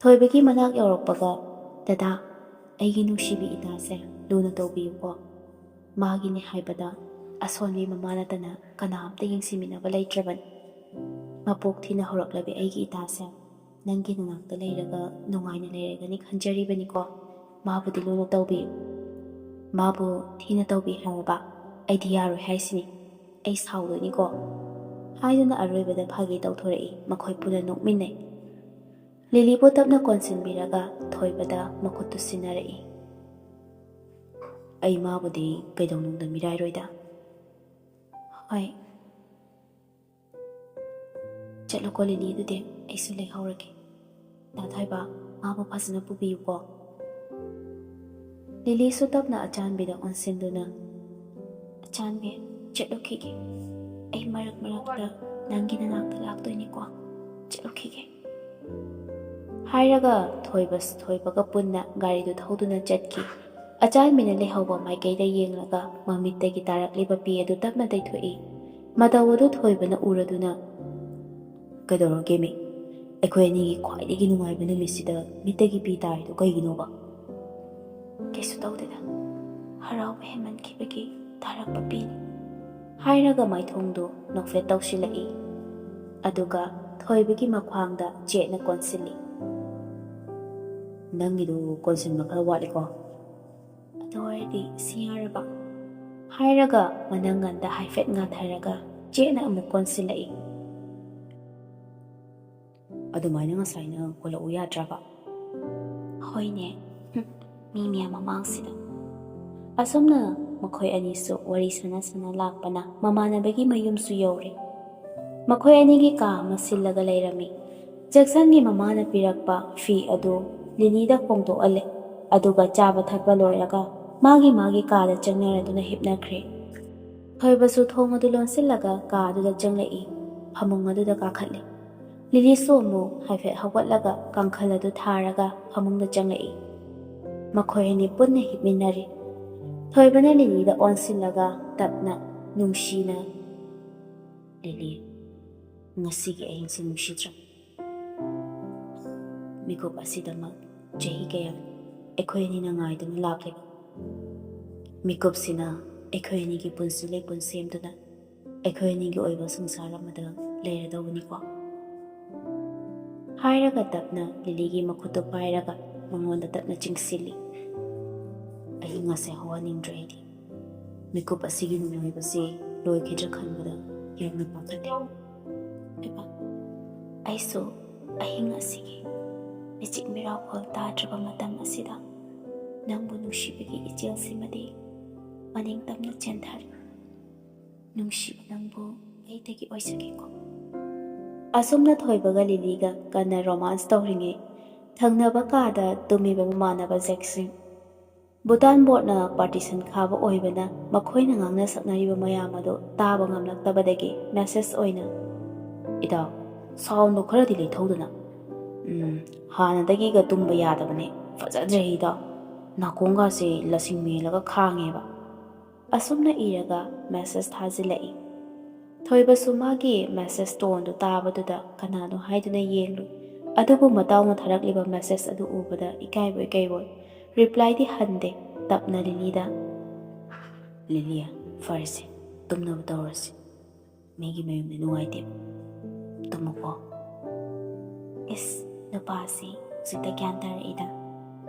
ꯊꯣꯏꯕꯒꯤ ꯃꯅꯥꯛ ꯌꯧꯔꯛꯄꯒ, ꯗꯗꯥ, ꯑꯩꯒꯤ ꯅꯨꯡꯁꯤꯕꯤ ꯏꯇꯥꯁꯦ ꯂꯨꯅ ꯇꯧꯕꯤꯌꯨꯀꯣ. ꯃꯥꯒꯤꯅꯤ ꯍꯥꯏꯕꯗ ꯑꯁꯣꯟꯕꯤ ꯃꯃꯥ ꯅꯠꯇꯅ ꯀꯅꯥꯝꯇ ꯌꯦꯡꯁꯤꯟꯃꯤꯟꯅꯕ ꯂꯩꯇ꯭ꯔꯕꯅꯤ. ꯃꯄꯣꯛ ꯊꯤꯅ ꯍꯧꯔꯛꯂꯕꯤ ꯑꯩꯒꯤ ꯏꯇꯥꯁꯦ ꯅꯪꯒꯤ ꯅꯅꯥꯛꯇ ꯂꯩꯔꯒ ꯅꯨꯡꯉꯥꯏꯅ ꯂꯩꯔꯒꯅꯤ ꯈꯟꯖꯔꯤꯕꯅꯤꯀೋ. ꯃꯥꯕꯨꯗꯤ ꯂꯨꯅ ꯇꯧꯕꯤꯌꯨ. ꯃꯥꯕꯨ ꯊꯤꯅ ꯇꯧꯕꯤ ꯍꯥꯏꯔꯕ ꯑꯩꯗꯤ ꯌꯥꯔꯣꯏ ꯍꯥꯏꯁꯤꯅꯤ. ꯑꯩ ꯁꯥꯎꯗꯣꯏꯅꯤꯀꯣ ꯍꯥꯏꯗꯨꯅ ꯑꯔꯣꯏꯕꯗ ꯐꯥꯒꯤ ꯇꯧꯊꯣꯔꯛꯏ. ꯃꯈꯣꯏ ꯄꯨꯟꯅ ꯅꯣꯛꯃꯤꯟꯅꯩ. ꯂꯤꯂꯤꯕꯨ ꯇꯞꯅ ꯀꯣꯟꯁꯤꯟꯕꯤꯔꯒ ꯊꯣꯏꯕꯗ ꯃꯈꯨꯠꯇꯨ ꯁꯤꯟꯅꯔꯛꯏ. ꯑꯩ ꯃꯥꯕꯨꯗꯤ ꯀꯩꯗꯧꯅꯨꯡꯗ ꯃꯤꯔꯥꯏꯔꯣꯏꯗ. ꯍꯣꯏ, ꯆꯠꯂꯣꯀꯣ ꯂꯤꯂꯤ, ꯑꯗꯨꯗꯤ ꯑꯩꯁꯨ ꯂꯩꯍꯧꯔꯒꯦ. ꯊꯣꯏꯕ, ꯃꯥꯕꯨ ꯐꯖꯅ ꯄꯨꯕꯤꯌꯨꯀꯣ. ꯂꯤꯂꯤꯁꯨ ꯇꯞꯅ ꯑꯆꯥꯟꯕꯤꯗ ꯑꯣꯟꯁꯤꯟꯗꯨꯅ, ꯑꯆꯥꯟꯕꯤ, ꯆꯠꯂꯨꯈꯤꯒꯦ. ꯑꯩ ꯃꯔꯛ ꯃꯔꯛꯇ ꯅꯪꯒꯤ ꯅꯅꯥꯛꯇ ꯂꯥꯛꯇꯣꯏꯅꯤꯀꯣ. ꯆꯠꯂꯨꯈꯤꯒꯦ ꯍꯥꯏꯔꯒ ꯊꯣꯏꯕꯒ ꯄꯨꯟꯅ ꯒꯥꯔꯤꯗꯨ ꯊꯧꯗꯨꯅ ꯆꯠꯈꯤ. ꯑꯆꯥꯟꯕꯤꯅ ꯂꯩꯍꯧꯕ ꯃꯥꯏꯀꯩꯗ ꯌꯦꯡꯂꯒ ꯃꯃꯤꯠꯇꯒꯤ ꯇꯥꯔꯛꯂꯤꯕ ꯄꯤ ꯑꯗꯨ ꯇꯞꯅ ꯇꯩꯊꯣꯛꯏ. ꯃꯇꯧ ꯑꯗꯨ ꯊꯣꯏꯕꯅ ꯎꯔꯗꯨꯅ, ꯀꯩꯗꯧꯔꯒꯦ ꯃꯤ? ꯑꯩꯈꯣꯏ ꯑꯅꯤꯒꯤ ꯈ꯭ꯋꯥꯏꯗꯒꯤ ꯅꯨꯡꯉꯥꯏꯕ ꯅꯨꯃꯤꯠꯁꯤꯗ ꯃꯤꯠꯇꯒꯤ ꯄꯤ ꯇꯥꯔꯤꯗꯣ ꯀꯩꯒꯤꯅꯣꯕ? ꯀꯩꯁꯨ ꯇꯧꯗꯦꯗ, ꯍꯔꯥꯎꯕ ꯍꯦꯟꯃꯟꯈꯤꯕꯒꯤ ꯇꯥꯔꯛꯄ ꯄꯤꯅꯤ ꯍꯥꯏꯔꯒ ꯃꯥꯏꯊꯣꯡꯗꯨ ꯅꯣꯛꯐꯦꯠ ꯇꯧꯁꯤꯜꯂꯛꯏ. ꯑꯗꯨꯒ ꯊꯣꯏꯕꯒꯤ ꯃꯈ꯭ꯋꯥꯡꯗ ꯆꯦꯠꯅ ꯀꯣꯟꯁꯤꯜꯂꯤ. ꯅꯪꯒꯤꯗꯨ ꯀꯣꯟꯁꯤꯟꯕ ꯈꯔ ꯋꯥꯠꯂꯤꯀꯣ. ꯑꯗꯨ ꯑꯣꯏꯔꯗꯤ ꯁꯤ ꯌꯥꯔꯕ ꯍꯥꯏꯔꯒ ꯃꯅꯪꯒꯟꯗ ꯍꯥꯏꯐꯦꯠ ꯉꯥꯊꯔꯒ ꯆꯦꯠꯅ ꯑꯃꯨꯛ ꯀꯣꯟꯁꯤꯜꯂꯛꯏ. ꯑꯗꯨꯃꯥꯏꯅ ꯉꯁꯥꯏꯅ ꯀꯣꯜꯂꯛꯎ ꯌꯥꯗ꯭ꯔꯕ? ꯍꯣꯏꯅꯦ, ꯃꯤ ꯃꯌꯥꯝ ꯃꯃꯥꯡꯁꯤꯗ꯫ ꯑꯁꯨꯝꯅ ꯃꯈꯣꯏ ꯑꯅꯤꯁꯨ ꯋꯥꯔꯤ ꯁꯥꯟꯅ ꯂꯥꯛꯄꯅ ꯃꯃꯥꯟꯅꯕꯒꯤ ꯃꯌꯨꯝꯁꯨ ꯌꯧꯔꯦ꯫ ꯃꯈꯣꯏ ꯑꯅꯤꯒꯤ ꯀꯥ ꯑꯃ ꯁꯤꯜꯂꯒ ꯂꯩꯔꯝꯃꯤ꯫ ꯖꯦꯛꯁꯟꯒꯤ ꯃꯃꯥꯅ ꯄꯤꯔꯛꯄ ꯐꯤ ꯑꯗꯨ ꯂꯤꯂꯤꯗ ꯍꯣꯡꯗꯣꯛꯍꯜꯂꯦ, ꯑꯗꯨꯒ ꯆꯥꯕ ꯊꯛꯄ ꯂꯣꯏꯔꯒ ꯃꯥꯒꯤ ꯀꯥꯗ ꯆꯪꯅꯔꯗꯨꯅ ꯍꯤꯞꯅꯈ꯭ꯔꯦ꯫ ꯊꯣꯏꯕꯁꯨ ꯊꯣꯡ ꯑꯗꯨ ꯂꯣꯟꯁꯤꯜꯂꯒ ꯀꯥ ꯑꯗꯨꯗ ꯆꯪꯂꯛꯏ, ꯐꯃꯨꯡ ꯑꯗꯨꯗ ꯀꯥꯈꯠꯂꯦ꯫ ꯂꯤꯂꯤꯁꯨ ꯑꯃꯨꯛ ꯍꯥꯏꯐꯦꯠ ꯍꯧꯒꯠꯂꯒ ꯀꯥꯡꯈꯜ ꯑꯗꯨ ꯊꯥꯔꯒ ꯐꯃꯨꯡꯗ ꯆꯪꯂꯛꯏ꯫ ꯃꯈꯣꯏ ꯑꯅꯤ ꯄꯨꯟꯅ ꯍꯤꯞꯃꯤꯟꯅꯔꯤ꯫ ꯊꯣꯏꯕꯅ ꯂꯤꯂꯤꯗ ꯑꯣꯟꯁꯤꯜꯂꯒ ꯇꯞꯅ ꯅꯨꯡꯁꯤꯅ, "ꯂꯤꯂꯤ, ꯉꯁꯤꯒꯤ ꯑꯍꯤꯡꯁꯤ ꯅꯨꯡꯁꯤꯗ꯭ꯔꯥ? ꯃꯤꯀꯨꯞ ꯑꯁꯤꯗꯃꯛ ꯆꯍꯤ ꯀꯌꯥ ꯑꯩꯈꯣꯏ ꯑꯅꯤꯅ ꯉꯥꯏꯗꯨꯅ ꯂꯥꯛꯂꯤꯕ ꯃꯤꯀꯨꯞꯁꯤꯅ ꯑꯩꯈꯣꯏ ꯑꯅꯤꯒꯤ ꯄꯨꯟꯁꯤ ꯂꯩꯄꯨꯟ ꯁꯦꯝꯗꯨꯅ ꯑꯩꯈꯣꯏ ꯑꯅꯤꯒꯤ ꯑꯣꯏꯕ ꯁꯪꯁꯥꯔ ꯑꯃꯗ ꯂꯩꯔꯗꯧꯕꯅꯤꯀꯣ?" ꯍꯥꯏꯔꯒ ꯇꯞꯅ ꯂꯤꯂꯤꯒꯤ ꯃꯈꯨꯠꯇꯨ ꯄꯥꯏꯔꯒ ꯃꯉꯣꯟꯗ ꯇꯞꯅ ꯆꯤꯡꯁꯤꯜꯂꯤ꯫ "ꯑꯍꯤꯡ ꯑꯁꯦ ꯍꯧꯍꯟꯅꯤꯡꯗ꯭ꯔꯦ ꯑꯩꯗꯤ꯫ ꯃꯤꯀꯨꯞ ꯑꯁꯤꯒꯤ ꯅꯨꯡꯉꯥꯏꯕꯁꯤ ꯂꯣꯏꯈꯤꯗ꯭ꯔꯥ ꯈꯟꯕꯗ ꯌꯥꯝꯅ ꯄꯥꯈꯠꯂꯦ." ꯑꯩꯁꯨ ꯑꯍꯤꯡ ꯑꯁꯤꯒꯤ ꯃꯤꯆꯤꯛ ꯃꯤꯔꯥꯎꯈꯣꯜ ꯇꯥꯗ꯭ꯔꯕ ꯃꯇꯝ ꯑꯁꯤꯗ ꯅꯪꯕꯨ ꯅꯨꯡꯁꯤꯕꯒꯤ ꯏꯆꯦꯜꯁꯤꯃꯗꯤ ꯃꯅꯤꯡꯇꯝꯅ ꯆꯦꯟꯊꯔꯤ꯫ ꯅꯨꯡꯁꯤꯕ ꯅꯪꯕꯨ ꯑꯩꯗꯒꯤ ꯑꯣꯏꯖꯒꯦꯀꯣ꯫ ꯑꯁꯨꯝꯅ ꯊꯣꯏꯕꯒ ꯂꯤꯂꯤꯒ ꯀꯟꯅ ꯔꯣꯃꯥꯟꯁ ꯇꯧꯔꯤꯉꯩ ꯊꯪꯅꯕ ꯀꯥꯗ ꯇꯨꯝꯃꯤꯕ ꯃꯃꯥꯟꯅꯕ ꯖꯦꯛꯁꯟ, ꯚꯨꯇꯥꯟ ꯕꯣꯔꯗꯅ ꯄꯥꯔꯇꯤꯁꯟ ꯈꯥꯕ ꯑꯣꯏꯕꯅ ꯃꯈꯣꯏꯅ ꯉꯥꯡꯅ ꯁꯛꯅꯔꯤꯕ ꯃꯌꯥꯝ ꯑꯗꯨ ꯇꯥꯕ ꯉꯝꯂꯛꯇꯕꯗꯒꯤ ꯃꯦꯁꯦꯖ ꯑꯣꯏꯅ, "ꯏꯇꯥꯎ, ꯁꯥꯎꯟꯗꯨ ꯈꯔꯗꯤ ꯂꯩꯊꯧꯗꯅ. ꯍꯥꯟꯅꯗꯒꯤꯒ ꯇꯨꯝꯕ ꯌꯥꯗꯕꯅꯦ. ꯐꯖꯗ꯭ꯔꯦ ꯏꯇꯥꯎ. ꯅꯥꯀꯣꯡꯒꯥꯁꯦ ꯂꯁꯤꯡ ꯃꯦꯜꯂꯒ ꯈꯥꯡꯉꯦꯕ." ꯑꯁꯨꯝꯅ ꯏꯔꯒ ꯃꯦꯁꯦꯖ ꯊꯥꯖꯤꯜꯂꯛꯏ꯫ ꯊꯣꯏꯕꯁꯨ ꯃꯥꯒꯤ ꯃꯦꯁꯦꯖ ꯇꯣꯟꯗꯨ ꯇꯥꯕꯗꯨꯗ ꯀꯅꯥꯅꯣ ꯍꯥꯏꯗꯨꯅ ꯌꯦꯡꯂꯨꯏ, ꯑꯗꯨꯕꯨ ꯃꯇꯥꯎꯅ ꯊꯥꯔꯛꯂꯤꯕ ꯃꯦꯁꯦꯖ ꯑꯗꯨ ꯎꯕꯗ ꯏꯀꯥꯏꯕꯣꯏ ꯀꯩꯕꯣꯏ ꯔꯤꯄ꯭ꯂꯥꯏꯗꯤ ꯍꯟꯗꯦ꯫ ꯇꯞꯅ ꯂꯤꯂꯤꯗ, "ꯂꯤꯂꯤ, ꯐꯔꯁꯦ, ꯇꯨꯝꯅꯕ ꯇꯧꯔꯁꯤ. ꯃꯤꯒꯤ ꯃꯌꯨꯝꯗꯤ ꯅꯨꯡꯉꯥꯏꯇꯦꯕ. ꯇꯨꯝꯃꯨꯀꯣ." ꯏꯁ, ꯅꯨꯄꯥꯁꯤ ꯍꯧꯖꯤꯛꯇ ꯒ꯭ꯌꯥꯟ ꯇꯥꯔꯛꯏꯗ꯫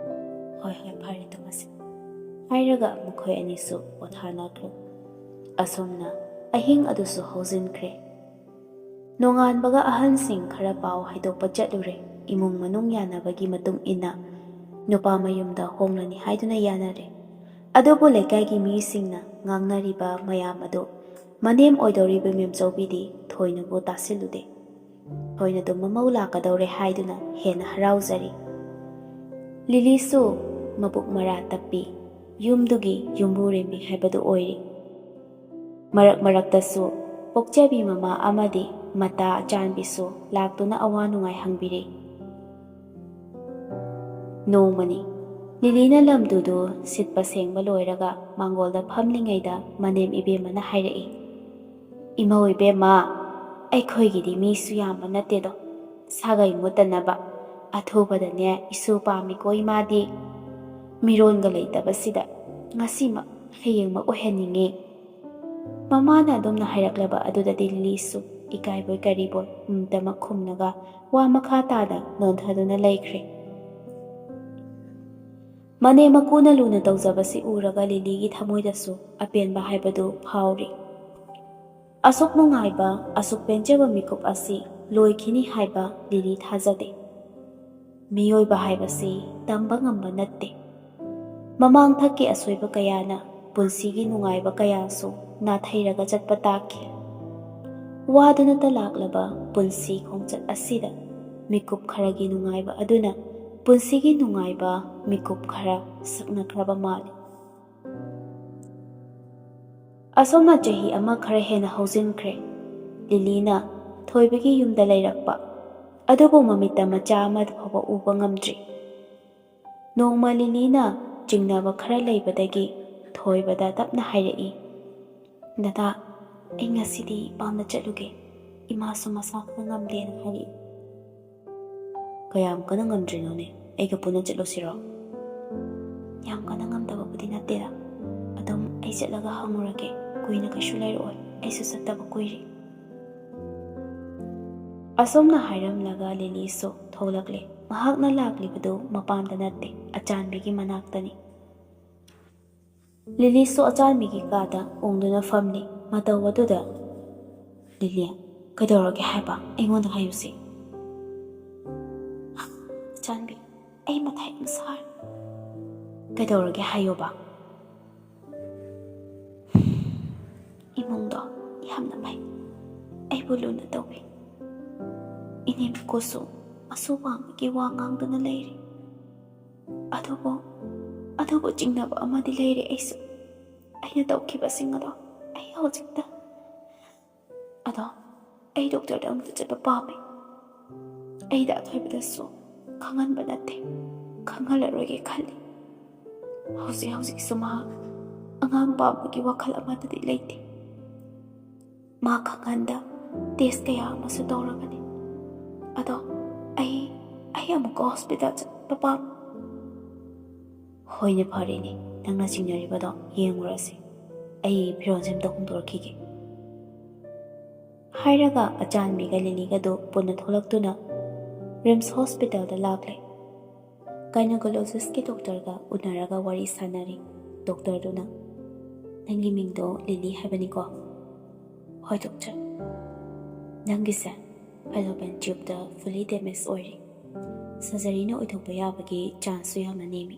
"ꯍꯣꯏ ꯐꯔꯦ, ꯇꯨꯝꯃꯁꯤ." ꯍꯥꯏꯔꯒ ꯃꯈꯣꯏ ꯑꯅꯤꯁꯨ ꯄꯣꯊꯥꯅꯈ꯭ꯔꯦ꯫ ꯑꯁꯨꯝꯅ ꯑꯍꯤꯡ ꯑꯗꯨꯁꯨ ꯍꯧꯖꯤꯟꯈ꯭ꯔꯦ꯫ ꯅꯣꯡꯉꯥꯟꯕꯒ ꯑꯍꯟꯁꯤꯡ ꯈꯔ ꯄꯥꯎ ꯍꯥꯏꯗꯣꯛꯄ ꯆꯠꯂꯨꯔꯦ꯫ ꯏꯃꯨꯡ ꯃꯅꯨꯡ ꯌꯥꯅꯕꯒꯤ ꯃꯇꯨꯡ ꯏꯟꯅ ꯅꯨꯄꯥ ꯃꯌꯨꯝꯗ ꯍꯣꯡꯂꯅꯤ ꯍꯥꯏꯗꯨꯅ ꯌꯥꯅꯔꯦ꯫ ꯑꯗꯨꯕꯨ ꯂꯩꯀꯥꯏꯒꯤ ꯃꯤꯁꯤꯡꯅ ꯉꯥꯡꯅꯔꯤꯕ ꯃꯌꯥꯝ ꯑꯗꯨ ꯃꯅꯦꯝ ꯑꯣꯏꯗꯧꯔꯤꯕ ꯃꯦꯝꯆꯧꯕꯤꯗꯤ ꯊꯣꯏꯅꯕꯨ ꯇꯥꯁꯤꯜꯂꯨꯗꯦ꯫ ꯊꯣꯏꯅꯗꯨ ꯃꯃꯧ ꯂꯥꯛꯀꯗꯧꯔꯦ ꯍꯥꯏꯗꯨꯅ ꯍꯦꯟꯅ ꯍꯔꯥꯎꯖꯔꯤ꯫ ꯂꯤꯂꯤꯁꯨ ꯃꯕꯨꯛ ꯃꯔꯥ ꯇꯞꯄꯤ, ꯌꯨꯝꯗꯨꯒꯤ ꯌꯨꯝꯕꯨꯔꯦꯝꯕꯤ ꯍꯥꯏꯕꯗꯨ ꯑꯣꯏꯔꯤ꯫ ꯃꯔꯛ ꯃꯔꯛꯇꯁꯨ ꯄꯣꯛꯆꯕꯤ ꯃꯃꯥ ꯑꯃꯗꯤ ꯃꯇꯥ ꯑꯆꯥꯟꯕꯤꯁꯨ ꯂꯥꯛꯇꯨꯅ ꯑꯋꯥ ꯅꯨꯡꯉꯥꯏ ꯍꯪꯕꯤꯔꯤ꯫ ꯅꯣꯡꯃꯅꯤ ꯂꯤꯂꯤꯅ ꯂꯝꯗꯨꯗꯨ ꯁꯤꯠꯄ ꯁꯦꯡꯕ ꯂꯣꯏꯔꯒ ꯃꯥꯡꯒꯣꯜꯗ ꯐꯝꯂꯤꯉꯩꯗ ꯃꯅꯦꯝ ꯏꯕꯦꯝꯃꯅ ꯍꯥꯏꯔꯛꯏ, "ꯏꯃꯧ ꯏꯕꯦꯝꯃ, ꯑꯩꯈꯣꯏꯒꯤꯗꯤ ꯃꯤꯁꯨ ꯌꯥꯝꯕ ꯅꯠꯇꯦꯗꯣ, ꯁꯥꯒꯩ ꯃꯨꯠꯇꯅꯕ ꯑꯊꯨꯕꯗꯅꯦ ꯏꯁꯨ ꯄꯥꯝꯃꯤꯀꯣ ꯏꯃꯥꯗꯤ꯫ ꯃꯤꯔꯣꯟꯒ ꯂꯩꯇꯕꯁꯤꯗ ꯉꯁꯤꯃꯛ ꯍꯌꯦꯡꯃꯛ ꯑꯣꯏꯍꯟꯅꯤꯡꯉꯤ." ꯃꯃꯥꯅ ꯑꯗꯨꯝꯅ ꯍꯥꯏꯔꯛꯂꯕ ꯑꯗꯨꯗꯗꯤ ꯂꯤꯂꯤꯁꯨ ꯏꯀꯥꯏꯕꯣꯏ ꯀꯔꯤꯕꯣꯏ ꯇꯃꯛ ꯈꯨꯝꯂꯒ ꯋꯥ ꯃꯈꯥ ꯇꯥꯅ ꯅꯣꯟꯊꯗꯨꯅ ꯂꯩꯈ꯭ꯔꯦ꯫ ꯃꯅꯦꯝ ꯃꯀꯨꯅ ꯂꯨꯅ ꯇꯧꯖꯕꯁꯤ ꯎꯔꯒ ꯂꯤꯂꯤꯒꯤ ꯊꯃꯣꯏꯗꯁꯨ ꯑꯄꯦꯟꯕ ꯍꯥꯏꯕꯗꯨ ꯐꯥꯎꯔꯤ꯫ ꯑꯁꯨꯛ ꯅꯨꯡꯉꯥꯏꯕ, ꯑꯁꯨꯛ ꯄꯦꯟꯖꯕ ꯃꯤꯀꯨꯞ ꯑꯁꯤ ꯂꯣꯏꯈꯤꯅꯤ ꯍꯥꯏꯕ ꯂꯤꯂꯤ ꯊꯥꯖꯗꯦ꯫ ꯃꯤꯑꯣꯏꯕ ꯍꯥꯏꯕꯁꯤ ꯇꯝꯕ ꯉꯝꯕ ꯅꯠꯇꯦ꯫ ꯃꯃꯥꯡꯊꯛꯀꯤ ꯑꯁꯣꯏꯕ ꯀꯌꯥꯅ ꯄꯨꯟꯁꯤꯒꯤ ꯅꯨꯡꯉꯥꯏꯕ ꯀꯌꯥꯁꯨ ナꯊꯩꯔꯒ ꯆꯠꯄ ꯇꯥꯈꯤ꯫ ꯋꯥꯗꯨꯅꯇ ꯂꯥꯛꯂꯕ ꯄꯨꯟꯁꯤ ꯈꯣꯡꯆꯠ ꯑꯁꯤꯗ ꯃꯤꯀꯨꯞ ꯈꯔꯒꯤ ꯅꯨꯡꯉꯥꯏꯕ ꯑꯗꯨꯅ ꯄꯨꯟꯁꯤꯒꯤ ꯅꯨꯡꯉꯥꯏꯕ ꯃꯤꯀꯨꯞ ꯈꯔ ꯁꯛꯅꯈ꯭ꯔꯕ ꯃꯥꯜꯂꯤ꯫ ꯑꯁꯨꯝꯅ ꯆꯍꯤ ꯑꯃ ꯈꯔ ꯍꯦꯟꯅ ꯍꯧꯖꯤꯟꯈ꯭ꯔꯦ꯫ ꯂꯤꯂꯤꯅ ꯊꯣꯏꯕꯒꯤ ꯌꯨꯝꯗ ꯂꯩꯔꯛꯄ, ꯑꯗꯨꯕꯨ ꯃꯃꯤꯠꯇ ꯃꯆꯥ ꯑꯃ ꯐꯥꯎꯕ ꯎꯕ ꯉꯝꯗ꯭ꯔꯤ꯫ ꯅꯣꯡꯃ ꯂꯤꯂꯤꯅ ꯆꯤꯡꯅꯕ ꯈꯔ ꯂꯩꯕꯗꯒꯤ ꯊꯣꯏꯕꯗ ꯇꯞꯅ ꯍꯥꯏꯔꯛꯏ, "ꯗꯗꯥ, ꯑꯩ ꯉꯁꯤꯗꯤ ꯏꯄꯥꯝꯗ ꯆꯠꯂꯨꯒꯦ. ꯏꯃꯥꯁꯨ ꯃꯁꯥ ꯈꯔ ꯉꯝꯗꯦꯅ ꯍꯥꯏꯔꯛꯏ." "ꯀꯌꯥꯝ ꯀꯟꯅ ꯉꯝꯗ꯭ꯔꯤꯅꯣꯅꯦ? ꯑꯩꯒ ꯄꯨꯟꯅ ꯆꯠꯂꯨꯁꯤꯔꯣ?" "ꯌꯥꯝ ꯀꯟꯅ ꯉꯝꯗꯕꯕꯨꯗꯤ ꯅꯠꯇꯦꯗ. ꯑꯗꯨꯝ ꯑꯩ ꯆꯠꯂꯒ ꯍꯪꯉꯨꯔꯒꯦ. ꯀꯨꯏꯅ ꯀꯩꯁꯨ ꯂꯩꯔꯛꯑꯣꯏ. ꯑꯩꯁꯨ ꯆꯠꯇꯕ ꯀꯨꯏꯔꯦ." ꯑꯁꯨꯝꯅ ꯍꯥꯏꯔꯝꯂꯒ ꯂꯤꯂꯤꯁꯨ ꯊꯣꯛꯂꯛꯂꯦ꯫ ꯃꯍꯥꯛꯅ ꯂꯥꯛꯂꯤꯕꯗꯨ ꯃꯄꯥꯝꯗ ꯅꯠꯇꯦ, ꯑꯆꯥꯟꯕꯤꯒꯤ ꯃꯅꯥꯛꯇꯅꯤ꯫ ꯂꯤꯂꯤꯁꯨ ꯑꯆꯥꯟꯕꯤꯒꯤ ꯀꯥꯗ ꯎꯡꯗꯨꯅ ꯐꯝꯂꯤ꯫ ꯃꯇꯧ ꯑꯗꯨꯗ, "ꯂꯤꯂꯤ, ꯀꯩꯗꯧꯔꯒꯦ ꯍꯥꯏꯕ? ꯑꯩꯉꯣꯟꯗ ꯍꯥꯏꯌꯨꯁꯦ." ꯑꯩ ꯃꯊꯥ ꯌꯥꯝ ꯁꯥꯔꯦ. ꯀꯩꯗꯧꯔꯒꯦ ꯍꯥꯏꯌꯣꯕ. ꯏꯃꯨꯡꯗꯣ ꯌꯥꯝꯅ ꯐꯩ. ꯑꯩꯕꯨ ꯂꯨꯅ ꯇꯧꯕꯤ. ꯏꯅꯦꯝꯄꯣꯛꯁꯨ ꯃꯁꯨ ꯄꯥꯝꯕꯒꯤ ꯋꯥ ꯉꯥꯡꯗꯨꯅ ꯂꯩꯔꯤ. ꯑꯗꯨꯕꯨ ꯆꯤꯡꯅꯕ ꯑꯃꯗꯤ ꯂꯩꯔꯦ ꯑꯩꯁꯨ. ꯑꯩꯅ ꯇꯧꯈꯤꯕꯁꯤꯡ ꯑꯗꯣ ꯑꯩ ꯍꯧꯖꯤꯛꯇ. ꯑꯗꯣ ꯑꯩ ꯗꯣꯛꯇꯔꯗ ꯑꯃꯨꯛꯇ ꯆꯠꯄ ꯄꯥꯝꯃꯤ. ꯑꯩꯗ ꯑꯊꯣꯏꯕꯗꯁꯨ ꯈꯪꯍꯟꯕ ꯅꯠꯇꯦ, ꯈꯪꯍꯜꯂꯔꯣꯏꯒꯦ ꯈꯜꯂꯤ. ꯍꯧꯖꯤꯛꯁꯨ ꯃꯍꯥꯛ ꯑꯉꯥꯡ ꯄꯥꯝꯕꯒꯤ ꯋꯥꯈꯜ ꯑꯃꯗꯗꯤ ꯂꯩꯇꯦ. ꯃꯥ ꯈꯪꯍꯟꯗ ꯇꯦꯁ ꯀꯌꯥ ꯑꯃꯁꯨ ꯇꯧꯔꯕꯅꯤ. ꯑꯗꯣ ꯑꯩ ꯑꯃꯨꯛꯀ ꯍꯣꯁꯄꯤꯇꯥꯜ ꯆꯠꯄ ꯄꯥꯝꯃꯤ. ꯍꯣꯏꯅꯦ, ꯐꯔꯦꯅꯦ. ꯅꯪꯅ ꯆꯤꯡꯅꯔꯤꯕꯗꯣ ꯌꯦꯡꯉꯨꯔꯁꯤ. ꯑꯩ ꯐꯤꯔꯣꯜꯁꯦ ꯑꯝꯇ ꯍꯣꯡꯗꯣꯔꯛꯈꯤꯒꯦ. ꯍꯥꯏꯔꯒ ꯑꯆꯥꯟꯕꯤꯒ ꯂꯤꯂꯤꯒꯗꯨ ꯄꯨꯟꯅ ꯊꯣꯛꯂꯛꯇꯨꯅ ꯔꯤꯝꯁ ꯍꯣꯁꯄꯤꯇꯥꯜꯗ ꯂꯥꯛꯂꯦ. ꯒꯥꯏꯅꯣꯀꯣꯂꯣꯖꯤꯁꯀꯤ ꯗꯣꯛꯇꯔꯒ ꯎꯅꯔꯒ ꯋꯥꯔꯤ ꯁꯥꯟꯅꯔꯤ. ꯗꯣꯛꯇꯔꯗꯨꯅ, ꯅꯪꯒꯤ ꯃꯤꯡꯗꯣ ꯂꯤꯂꯤ ꯍꯥꯏꯕꯅꯤꯀꯣ? ꯍꯣꯏ ꯗꯣꯛꯇꯔ. ꯅꯪꯒꯤꯁꯦ ꯐꯦꯂꯣꯄꯤꯌꯟ ꯇ꯭ꯌꯨꯕꯇ ꯐꯨꯜꯂꯤ ꯗꯦꯃꯦꯖ ꯑꯣꯏꯔꯤ. ꯁꯔꯖꯔꯤꯅ ꯑꯣꯏꯊꯣꯛꯄ ꯌꯥꯕꯒꯤ ꯆꯥꯟꯁꯁꯨ ꯌꯥꯝꯅ ꯅꯦꯝꯃꯤ.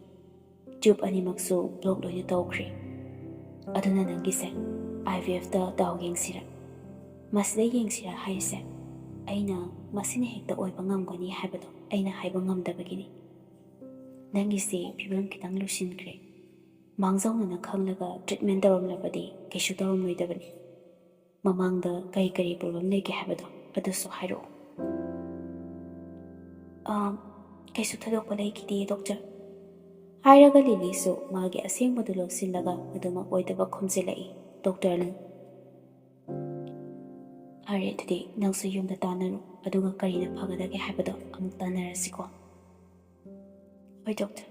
ꯇ꯭ꯌꯨꯕ ꯑꯅꯤꯃꯛꯁꯨ ꯕ꯭ꯂꯣꯛ ꯂꯣꯏꯅ ꯇꯧꯈ꯭ꯔꯦ. ꯑꯗꯨꯅ ꯅꯪꯒꯤꯁꯦ IVFꯇ ꯗꯥꯎ ꯌꯦꯡꯁꯤꯔꯥ? ꯃꯁꯤꯗ ꯌꯦꯡꯁꯤꯔꯥ ꯍꯥꯏꯔꯤꯁꯦ, ꯑꯩꯅ ꯃꯁꯤꯅ ꯍꯦꯛꯇ ꯑꯣꯏꯕ ꯉꯝꯒꯅꯤ ꯍꯥꯏꯕꯗꯣ ꯑꯩꯅ ꯍꯥꯏꯕ ꯉꯝꯗꯕꯒꯤꯅꯤ. ꯅꯪꯒꯤꯁꯦ ꯐꯤꯕꯝ khitang ꯂꯨꯁꯤꯟꯈ꯭ꯔꯦ. ꯃꯥꯡꯖꯧꯅꯅ ꯈꯪꯂꯒ ꯇ꯭ꯔꯤꯠꯃꯦꯟ ꯇꯧꯔꯝꯂꯕꯗꯤ ꯀꯩꯁꯨ ꯇꯧꯔꯝꯂꯣꯏꯗꯕꯅꯤ. ꯃꯃꯥꯡꯗ ꯀꯔꯤ ꯄ꯭ꯔꯣꯕ꯭ꯂꯦꯝ ꯂꯩꯒꯦ ꯍꯥꯏꯕꯗꯣ ꯑꯗꯨꯁꯨ ꯍꯥꯏꯔꯛꯑꯣ. ꯀꯩꯁꯨ ꯊꯣꯏꯗꯣꯛꯄ ꯂꯩꯈꯤꯗꯦ ꯗꯣꯛꯇꯔ. ꯍꯥꯏꯔꯒ ꯂꯤꯂꯤꯁꯨ ꯃꯥꯒꯤ ꯑꯁꯦꯡꯕꯗꯨ ꯂꯧꯁꯤꯜꯂꯒ ꯑꯗꯨꯃꯛ ꯑꯣꯏꯗꯕ ꯈꯨꯝꯖꯤꯜꯂꯛꯏ. ꯗꯣꯛꯇꯔꯅ, ꯐꯔꯦ, ꯑꯗꯨꯗꯤ ꯅꯪꯁꯨ ꯌꯨꯝꯗ ꯇꯥꯟꯅꯔꯨ, ꯑꯗꯨꯒ ꯀꯔꯤꯅ ꯐꯒꯗꯒꯦ ꯍꯥꯏꯕꯗꯣ ꯑꯃꯨꯛ ꯇꯥꯟꯅꯔꯁꯤꯀꯣ? ꯍꯣꯏ ꯗꯣꯛꯇꯔ.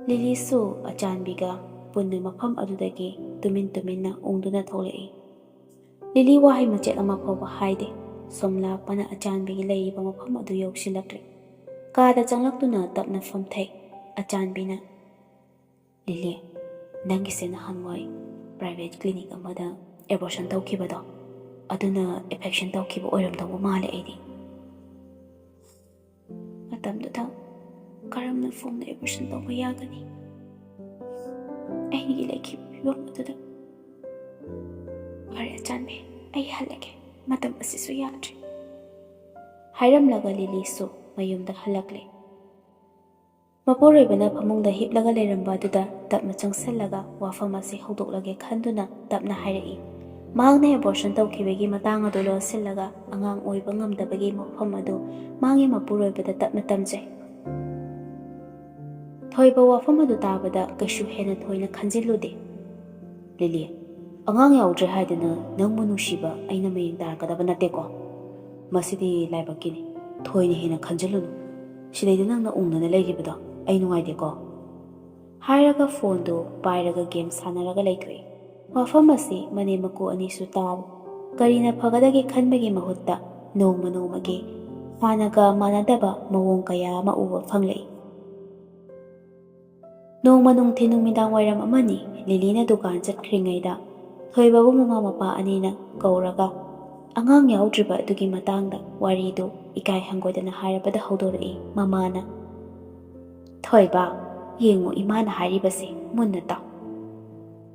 ꯂꯤꯂꯤꯁꯨ ꯑꯆꯥꯟꯕꯤꯒ ꯄꯨꯟꯅ ꯃꯐꯝ ꯑꯗꯨꯗꯒꯤ ꯇꯨꯃꯤꯟꯅ ꯎꯪꯗꯨꯅ ꯊꯣꯛꯂꯛꯏ. ꯂꯤꯂꯤ ꯋꯥꯍꯩ ꯃꯆꯦꯠ ꯑꯃ ꯐꯥꯎꯕ ꯍꯥꯏꯗꯦ. ꯁꯨꯝ ꯂꯥꯛꯄꯅ ꯑꯆꯥꯟꯕꯤꯒꯤ ꯂꯩꯔꯤꯕ ꯃꯐꯝ ꯑꯗꯨ ꯌꯧꯁꯤꯜꯂꯛꯂꯦ. ꯀꯥꯗ ꯆꯪꯂꯛꯇꯨꯅ ꯇꯞꯅ ꯐꯝꯊꯩ. ꯑꯆꯥꯟꯕꯤꯅ, ꯂꯤꯂꯤ, ꯅꯪꯒꯤꯁꯦ ꯅꯍꯥꯟꯋꯥꯏ ꯄ꯭ꯔꯥꯏꯚꯦꯠ ꯀ꯭ꯂꯤꯅꯤꯛ ꯑꯃꯗ ꯑꯦꯕꯣꯔꯁꯟ ꯇꯧꯈꯤꯕꯗꯣ, ꯑꯗꯨꯅ ꯑꯦꯐꯦꯛꯁꯟ ꯇꯧꯈꯤꯕ ꯑꯣꯏꯔꯝꯗꯧꯕ ꯃꯥꯜꯂꯦ ꯑꯩꯗꯤ. ꯃꯇꯝꯗꯨꯗ ꯀꯔꯝꯅ ꯐꯣꯝꯗ ꯑꯦꯕꯣꯔꯁꯟ ꯇꯧꯕ ꯌꯥꯒꯅꯤ? ꯑꯩꯒꯤ ꯂꯩꯈꯤꯕ ꯐꯤꯕꯝ ꯑꯗꯨꯗ. ꯐꯔꯦ ꯑꯆꯥꯟꯕꯤ, ꯑꯩ ꯍꯜꯂꯒꯦ. ꯃꯇꯝ ꯑꯁꯤꯁꯨ ꯌꯥꯗ꯭ꯔꯦ. ꯍꯥꯏꯔꯝꯂꯒ ꯂꯤꯂꯤꯁꯨ ꯃꯌꯨꯝꯗ ꯍꯜꯂꯛꯂꯦ. ꯃꯄꯨꯔꯣꯏꯕꯅ ꯐꯃꯨꯡꯗ ꯍꯤꯞꯂꯒ ꯂꯩꯔꯝꯕ ꯑꯗꯨꯗ ꯇꯞꯅ ꯆꯪꯁꯤꯜꯂꯒ ꯋꯥꯐꯝ ꯑꯁꯤ ꯍꯧꯗꯣꯛꯂꯒꯦ ꯈꯟꯗꯨꯅ ꯇꯞꯅ ꯍꯥꯏꯔꯛꯏ. ꯃꯍꯥꯛꯅ ꯑꯦꯕꯣꯔꯁꯟ ꯇꯧꯈꯤꯕꯒꯤ ꯃꯇꯥꯡ ꯑꯗꯨ ꯂꯣꯠꯁꯤꯜꯂꯒ ꯑꯉꯥꯡ ꯑꯣꯏꯕ ꯉꯝꯗꯕꯒꯤ ꯃꯐꯝ ꯑꯗꯨ ꯃꯥꯒꯤ ꯃꯄꯨꯔꯣꯏꯕꯗ ꯇꯞꯅ ꯇꯝꯖꯩ. ꯊꯣꯏꯕ ꯋꯥꯐꯝ ꯑꯗꯨ ꯇꯥꯕꯗ ꯀꯩꯁꯨ ꯍꯦꯟꯅ ꯊꯣꯏꯅ ꯈꯟꯖꯤꯜꯂꯨꯗꯦ. ꯂꯤꯂꯤ, ꯑꯉꯥꯡ ꯌꯥꯎꯗ꯭ꯔꯦ ꯍꯥꯏꯗꯅ ꯅꯪꯕꯨ ꯅꯨꯡꯁꯤꯕ ꯑꯩꯅ ꯃꯌꯦꯡ ꯇꯥꯔꯛꯀꯗꯕ ꯅꯠꯇꯦꯀꯣ? ꯃꯁꯤꯗꯤ ꯂꯥꯏꯕꯛꯀꯤꯅꯤ. ꯊꯣꯏꯅ ꯍꯦꯟꯅ ꯈꯟꯖꯤꯜꯂꯨꯅꯨ. ꯁꯤꯗꯩꯗ ꯅꯪꯅ ꯎꯪꯗꯅ ꯂꯩꯔꯤꯕꯗꯣ ꯑꯩ ꯅꯨꯡꯉꯥꯏꯇꯦꯀꯣ? ꯍꯥꯏꯔꯒ ꯐꯣꯟꯗꯨ ꯄꯥꯏꯔꯒ ꯒꯦꯝ ꯁꯥꯟꯅꯔꯒ ꯂꯩꯊꯣꯛꯏ. ꯋꯥꯐꯝ ꯑꯁꯤ ꯃꯅꯦꯝ ꯃꯀꯨ ꯑꯅꯤꯁꯨ ꯇꯥꯔꯤ. ꯀꯔꯤꯅ ꯐꯒꯗꯒꯦ ꯈꯟꯕꯒꯤ ꯃꯍꯨꯠꯇ ꯅꯣꯡꯃꯒꯤ ꯍꯥꯟꯅꯒ ꯃꯥꯟꯅꯗꯕ ꯃꯑꯣꯡ ꯀꯌా ꯑꯃ ꯎꯕ ꯐꯪꯂꯛꯏ. ꯅꯣꯡꯃ ꯅꯨꯡꯊꯤꯜ ꯅꯨꯃꯤꯗꯥꯡ ꯋꯥꯏꯔꯝ ꯑꯃꯅꯤ. ꯂꯤꯂꯤꯅ ꯗꯨꯀꯥꯟ ꯆꯠꯈ꯭ꯔꯤꯉꯩꯗ ꯊꯣꯏꯕꯕꯨ ꯃꯃꯥ ꯃꯄꯥ ꯑꯅꯤꯅ ꯀꯧꯔꯒ ꯑꯉꯥꯡ ꯌꯥꯎꯗ꯭ꯔꯤꯕ ꯑꯗꯨꯒꯤ ꯃꯇꯥꯡꯗ ꯋꯥꯔꯤꯗꯨ ꯏꯀꯥꯏ ꯍꯪꯒꯣꯏꯗꯅ ꯍꯥꯏꯔꯕꯗ ꯍꯧꯗꯣꯔꯛꯏ ꯃꯃꯥꯅ. ꯊꯣꯏꯕ, ꯌꯦꯡꯉꯨ ꯏꯃꯥꯅ ꯍꯥꯏꯔꯤꯕꯁꯦ ꯃꯨꯟꯅ ꯇꯥꯎ.